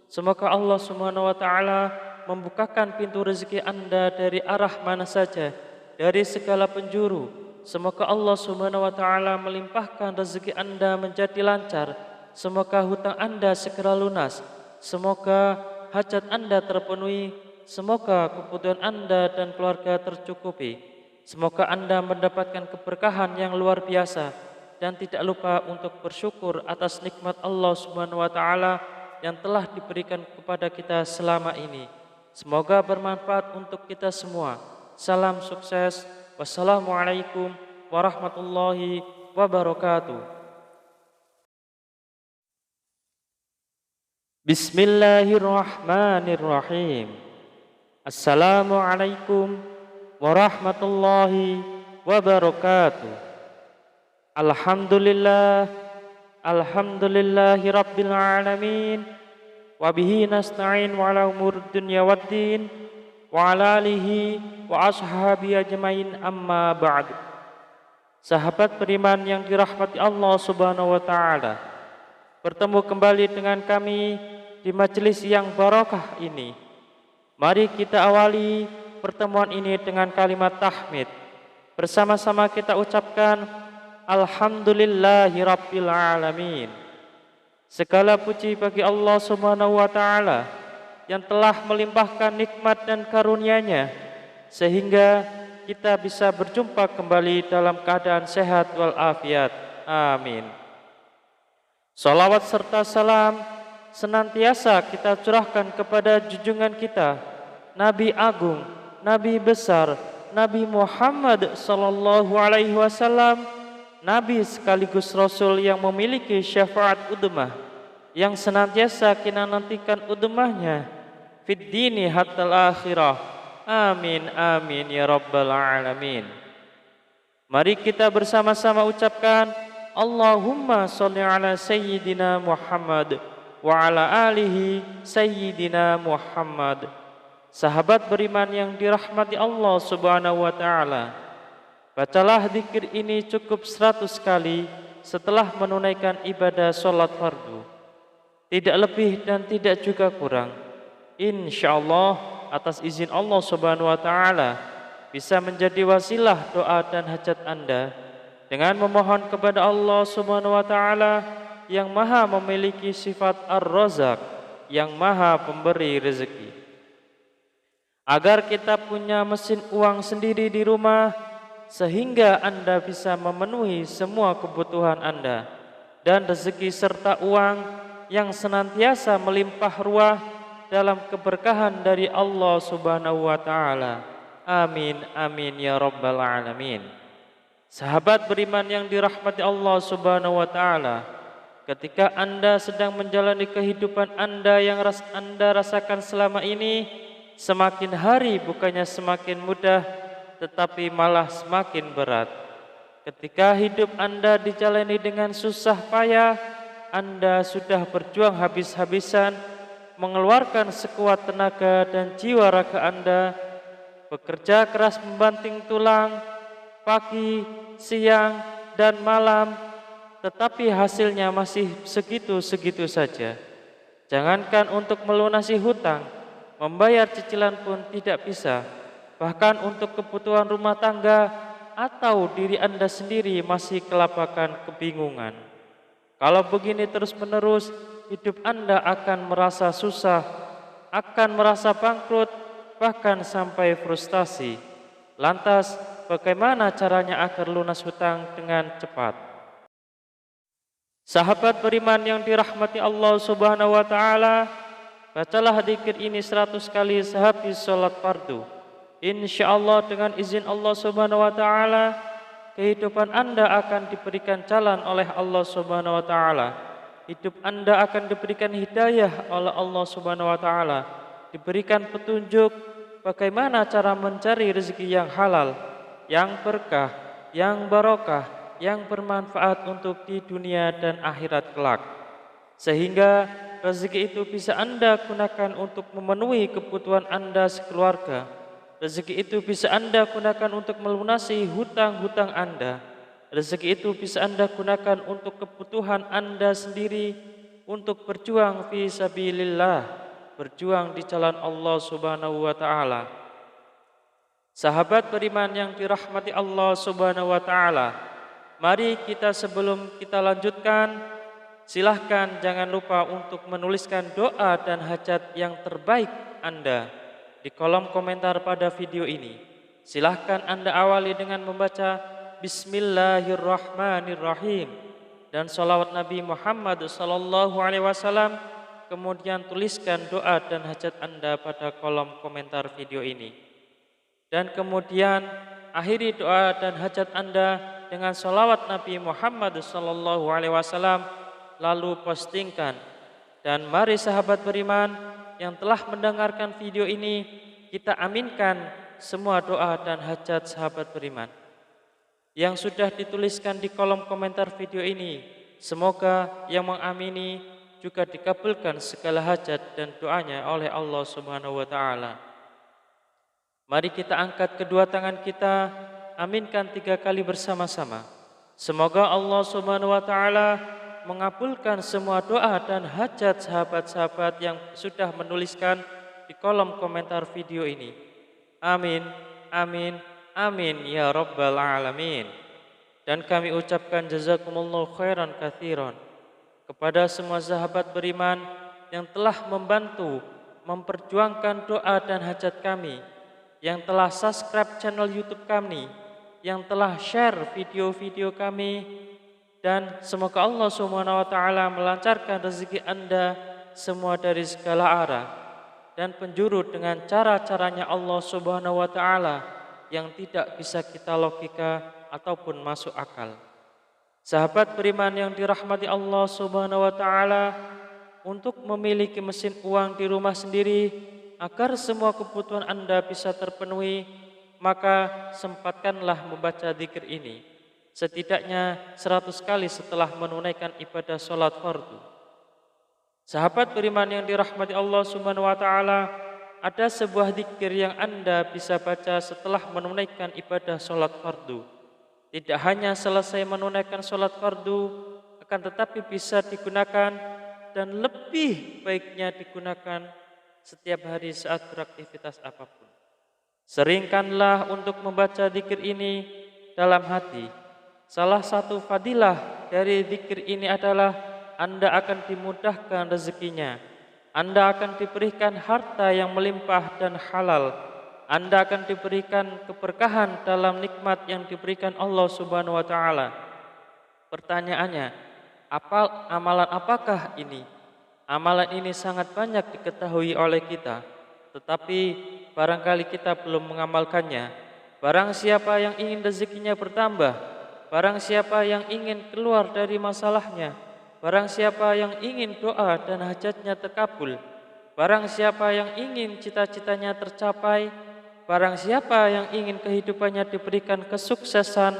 Semoga Allah Subhanahu wa taala membukakan pintu rezeki Anda dari arah mana saja, dari segala penjuru. Semoga Allah Subhanahu wa taala melimpahkan rezeki Anda menjadi lancar. Semoga hutang Anda segera lunas. Semoga hajat Anda terpenuhi. Semoga kebutuhan Anda dan keluarga tercukupi. Semoga Anda mendapatkan keberkahan yang luar biasa dan tidak lupa untuk bersyukur atas nikmat Allah Subhanahu wa taala yang telah diberikan kepada kita selama ini. Semoga bermanfaat untuk kita semua. Salam sukses. Wassalamualaikum warahmatullahi wabarakatuh. Bismillahirrahmanirrahim. Assalamualaikum warahmatullahi wabarakatuh. Alhamdulillah, alhamdulillahi rabbil alamin, wa bihi nasta'in wa ala umur dunya waddin, wa ala alihi wa ashabi ajmain, amma ba'du. Sahabat beriman yang dirahmati Allah Subhanahu wa taala, bertemu kembali dengan kami di majelis yang barokah ini. Mari kita awali pertemuan ini dengan kalimat tahmid. Bersama-sama kita ucapkan alhamdulillahi rabbil alamin. Segala puji bagi Allah Subhanahu wa taala yang telah melimpahkan nikmat dan karunia-Nya sehingga kita bisa berjumpa kembali dalam keadaan sehat walafiat. Amin. Salawat serta salam senantiasa kita curahkan kepada junjungan kita, Nabi Agung, Nabi besar, Nabi Muhammad sallallahu alaihi wasallam, Nabi sekaligus Rasul yang memiliki syafaat udmah, yang senantiasa kita nantikan udmahnya fid dini hatal akhirah. Amin amin ya rabbal alamin. Mari kita bersama-sama ucapkan Allahumma sholli ala sayyidina Muhammad wa ala alihi sayyidina Muhammad. Sahabat beriman yang dirahmati Allah Subhanahu wa taala, bacalah zikir ini cukup 100 kali setelah menunaikan ibadah sholat fardu. Tidak lebih dan tidak juga kurang. Insyaallah atas izin Allah Subhanahu wa taala bisa menjadi wasilah doa dan hajat Anda dengan memohon kepada Allah Subhanahu wa taala yang maha memiliki sifat Ar-Razzaq, yang maha pemberi rezeki, agar kita punya mesin uang sendiri di rumah sehingga Anda bisa memenuhi semua kebutuhan Anda dan rezeki serta uang yang senantiasa melimpah ruah dalam keberkahan dari Allah Subhanahu wa taala. Amin amin ya rabbal alamin. Sahabat beriman yang dirahmati Allah Subhanahu wa taala, ketika Anda sedang menjalani kehidupan Anda yang Anda rasakan selama ini, semakin hari bukannya semakin mudah, tetapi malah semakin berat. Ketika hidup Anda dijalani dengan susah payah, Anda sudah berjuang habis-habisan, mengeluarkan sekuat tenaga dan jiwa raga Anda, bekerja keras membanting tulang, pagi, siang, dan malam, tetapi hasilnya masih segitu-segitu saja. Jangankan untuk melunasi hutang, membayar cicilan pun tidak bisa. Bahkan untuk kebutuhan rumah tangga atau diri Anda sendiri masih kelabakan kebingungan. Kalau begini terus-menerus, hidup Anda akan merasa susah, akan merasa bangkrut, bahkan sampai frustasi. Lantas, bagaimana caranya agar lunas hutang dengan cepat? Sahabat beriman yang dirahmati Allah Subhanahu wa taala, bacalah zikir ini 100 kali sehabis sholat fardu. Insyaallah dengan izin Allah Subhanahu wa taala, kehidupan Anda akan diberikan jalan oleh Allah Subhanahu wa taala. Hidup Anda akan diberikan hidayah oleh Allah Subhanahu wa taala, diberikan petunjuk bagaimana cara mencari rezeki yang halal, yang berkah, yang barokah, yang bermanfaat untuk di dunia dan akhirat kelak. Sehingga rezeki itu bisa Anda gunakan untuk memenuhi kebutuhan Anda sekeluarga. Rezeki itu bisa Anda gunakan untuk melunasi hutang-hutang Anda. Rezeki itu bisa Anda gunakan untuk kebutuhan Anda sendiri, untuk berjuang fi sabilillah, berjuang di jalan Allah Subhanahu wa taala. Sahabat beriman yang dirahmati Allah Subhanahu wa taala, mari kita sebelum kita lanjutkan, silahkan jangan lupa untuk menuliskan doa dan hajat yang terbaik Anda di kolom komentar pada video ini. Silahkan Anda awali dengan membaca Bismillahirrahmanirrahim dan salawat Nabi Muhammad sallallahu alaihi wasallam. Kemudian tuliskan doa dan hajat Anda pada kolom komentar video ini. Dan kemudian akhiri doa dan hajat Anda dengan salawat Nabi Muhammad sallallahu alaihi wasallam, lalu postingkan. Dan mari sahabat beriman yang telah mendengarkan video ini, kita aminkan semua doa dan hajat sahabat beriman. yang sudah dituliskan di kolom komentar video ini. Semoga yang mengamini juga dikabulkan segala hajat dan doanya oleh Allah Subhanahu wa taala. Mari kita angkat kedua tangan kita, aminkan 3 kali bersama-sama. Semoga Allah Subhanahu wa taala mengabulkan semua doa dan hajat sahabat-sahabat yang sudah menuliskan di kolom komentar video ini. Amin, amin, amin ya rabbal alamin. Dan kami ucapkan jazakumullahu khairan katsiran kepada semua sahabat beriman yang telah membantu memperjuangkan doa dan hajat kami, yang telah subscribe channel YouTube kami, yang telah share video-video kami, dan semoga Allah Subhanahu wa taala melancarkan rezeki Anda semua dari segala arah dan penjuru dengan cara-caranya Allah Subhanahu wa taala yang tidak bisa kita logika ataupun masuk akal. Sahabat beriman yang dirahmati Allah Subhanahu wa taala, untuk memiliki mesin uang di rumah sendiri agar semua kebutuhan Anda bisa terpenuhi, maka sempatkanlah membaca zikir ini setidaknya 100 kali setelah menunaikan ibadah sholat fardu. Sahabat beriman yang dirahmati Allah Subhanahu wa taala, ada sebuah zikir yang Anda bisa baca setelah menunaikan ibadah sholat fardu. Tidak hanya selesai menunaikan sholat fardu, akan tetapi bisa digunakan dan lebih baiknya digunakan setiap hari saat beraktivitas apapun. Seringkanlah untuk membaca zikir ini dalam hati. Salah satu fadilah dari zikir ini adalah Anda akan dimudahkan rezekinya. Anda akan diberikan harta yang melimpah dan halal. Anda akan diberikan keberkahan dalam nikmat yang diberikan Allah Subhanahu wa taala. Pertanyaannya, amalan apakah ini? Amalan ini sangat banyak diketahui oleh kita, tetapi barangkali kita belum mengamalkannya. Barang siapa yang ingin rezekinya bertambah, barang siapa yang ingin keluar dari masalahnya, barang siapa yang ingin doa dan hajatnya terkabul, barang siapa yang ingin cita-citanya tercapai, barang siapa yang ingin kehidupannya diberikan kesuksesan,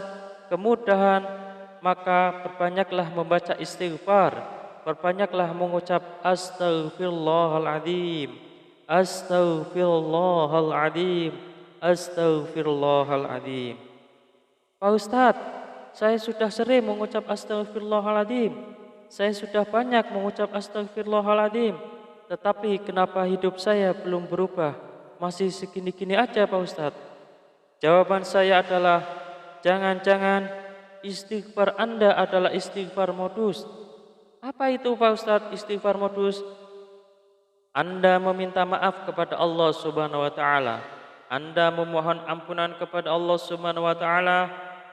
kemudahan, maka perbanyaklah membaca istighfar. Perbanyaklah mengucap astaghfirullahaladzim, astaghfirullahaladzim, astaghfirullahaladzim. Pak Ustadz, saya sudah sering mengucap astaghfirullahaladzim, saya sudah banyak mengucap astaghfirullahaladzim, tetapi kenapa hidup saya belum berubah? Masih segini-gini aja Pak Ustadz. Jawaban saya adalah, jangan-jangan istighfar Anda adalah istighfar modus. Apa itu Pak Ustadz istighfar modus? Anda meminta maaf kepada Allah Subhanahu wa taala, Anda memohon ampunan kepada Allah Subhanahu wa taala,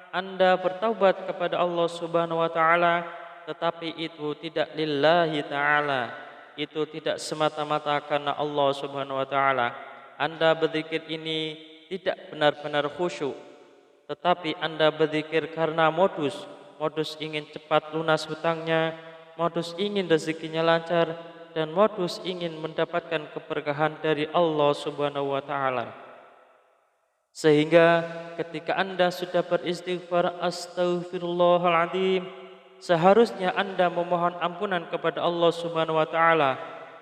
Anda bertaubat kepada Allah Subhanahu wa taala, tetapi itu tidak lillahi taala, itu tidak semata-mata karena Allah Subhanahu wa taala. Anda berzikir ini tidak benar-benar khusyuk, tetapi Anda berzikir karena modus ingin cepat lunas hutangnya, modus ingin rezekinya lancar, dan modus ingin mendapatkan keberkahan dari Allah Subhanahu wa taala. Sehingga ketika Anda sudah beristighfar astaghfirullahaladzim, seharusnya Anda memohon ampunan kepada Allah Subhanahu wa taala.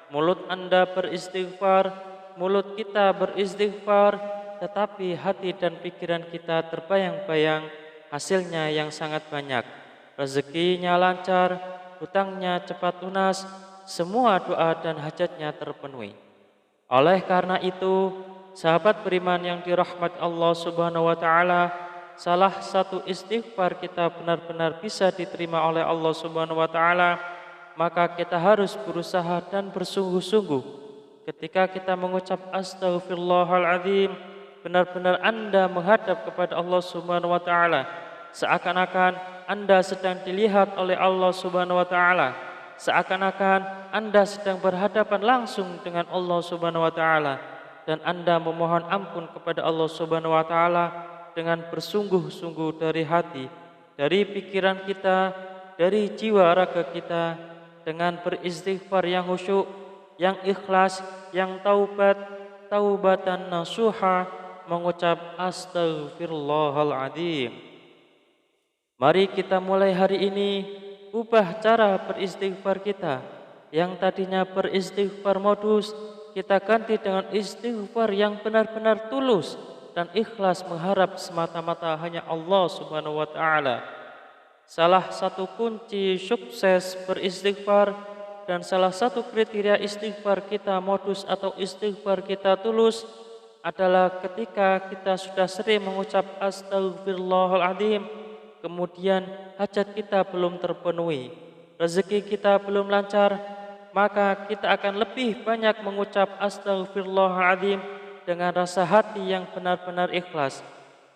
Mulut Anda beristighfar, mulut kita beristighfar, tetapi hati dan pikiran kita terbayang-bayang hasilnya yang sangat banyak. Rezekinya lancar, hutangnya cepat lunas, semua doa dan hajatnya terpenuhi. Oleh karena itu, sahabat beriman yang dirahmati Allah Subhanahu wa taala, salah satu istighfar kita benar-benar bisa diterima oleh Allah Subhanahu wa taala, maka kita harus berusaha dan bersungguh-sungguh. Ketika kita mengucap astaghfirullahaladzim, benar-benar Anda menghadap kepada Allah Subhanahu wa taala, seakan-akan Anda sedang dilihat oleh Allah Subhanahu wa taala, seakan-akan Anda sedang berhadapan langsung dengan Allah Subhanahu wa taala, dan Anda memohon ampun kepada Allah Subhanahu wa taala dengan bersungguh-sungguh dari hati, dari pikiran kita, dari jiwa raga kita, dengan beristighfar yang khusyuk, yang ikhlas, yang taubatan nasuha, mengucap astaghfirullahaladzim. Mari kita mulai hari ini ubah cara beristighfar kita. Yang tadinya beristighfar modus, kita ganti dengan istighfar yang benar-benar tulus dan ikhlas mengharap semata-mata hanya Allah Subhanahu wa taala. Salah satu kunci sukses beristighfar dan salah satu kriteria istighfar kita modus atau istighfar kita tulus adalah ketika kita sudah sering mengucap astagfirullahaladzim, kemudian hajat kita belum terpenuhi, rezeki kita belum lancar, maka kita akan lebih banyak mengucap astagfirullahaladzim dengan rasa hati yang benar-benar ikhlas,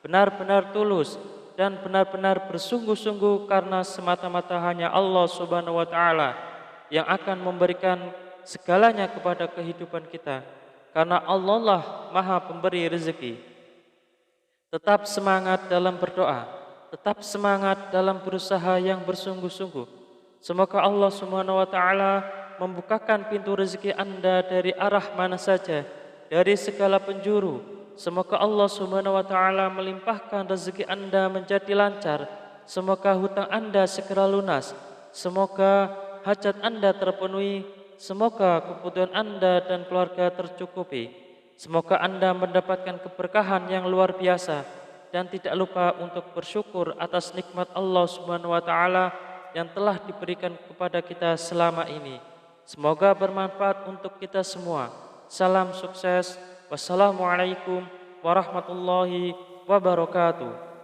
benar-benar tulus, dan benar-benar bersungguh-sungguh karena semata-mata hanya Allah Subhanahu wa taala yang akan memberikan segalanya kepada kehidupan kita. Karena Allah lah Maha Pemberi rezeki. Tetap semangat dalam berdoa, tetap semangat dalam berusaha yang bersungguh-sungguh. Semoga Allah Subhanahu wa taala membukakan pintu rezeki Anda dari arah mana saja, dari segala penjuru. Semoga Allah Subhanahu wa taala melimpahkan rezeki Anda menjadi lancar. Semoga hutang Anda segera lunas. Semoga hajat Anda terpenuhi. Semoga kebutuhan Anda dan keluarga tercukupi. Semoga Anda mendapatkan keberkahan yang luar biasa dan tidak lupa untuk bersyukur atas nikmat Allah Subhanahu wa taala yang telah diberikan kepada kita selama ini. Semoga bermanfaat untuk kita semua. Salam sukses. Wassalamualaikum warahmatullahi wabarakatuh.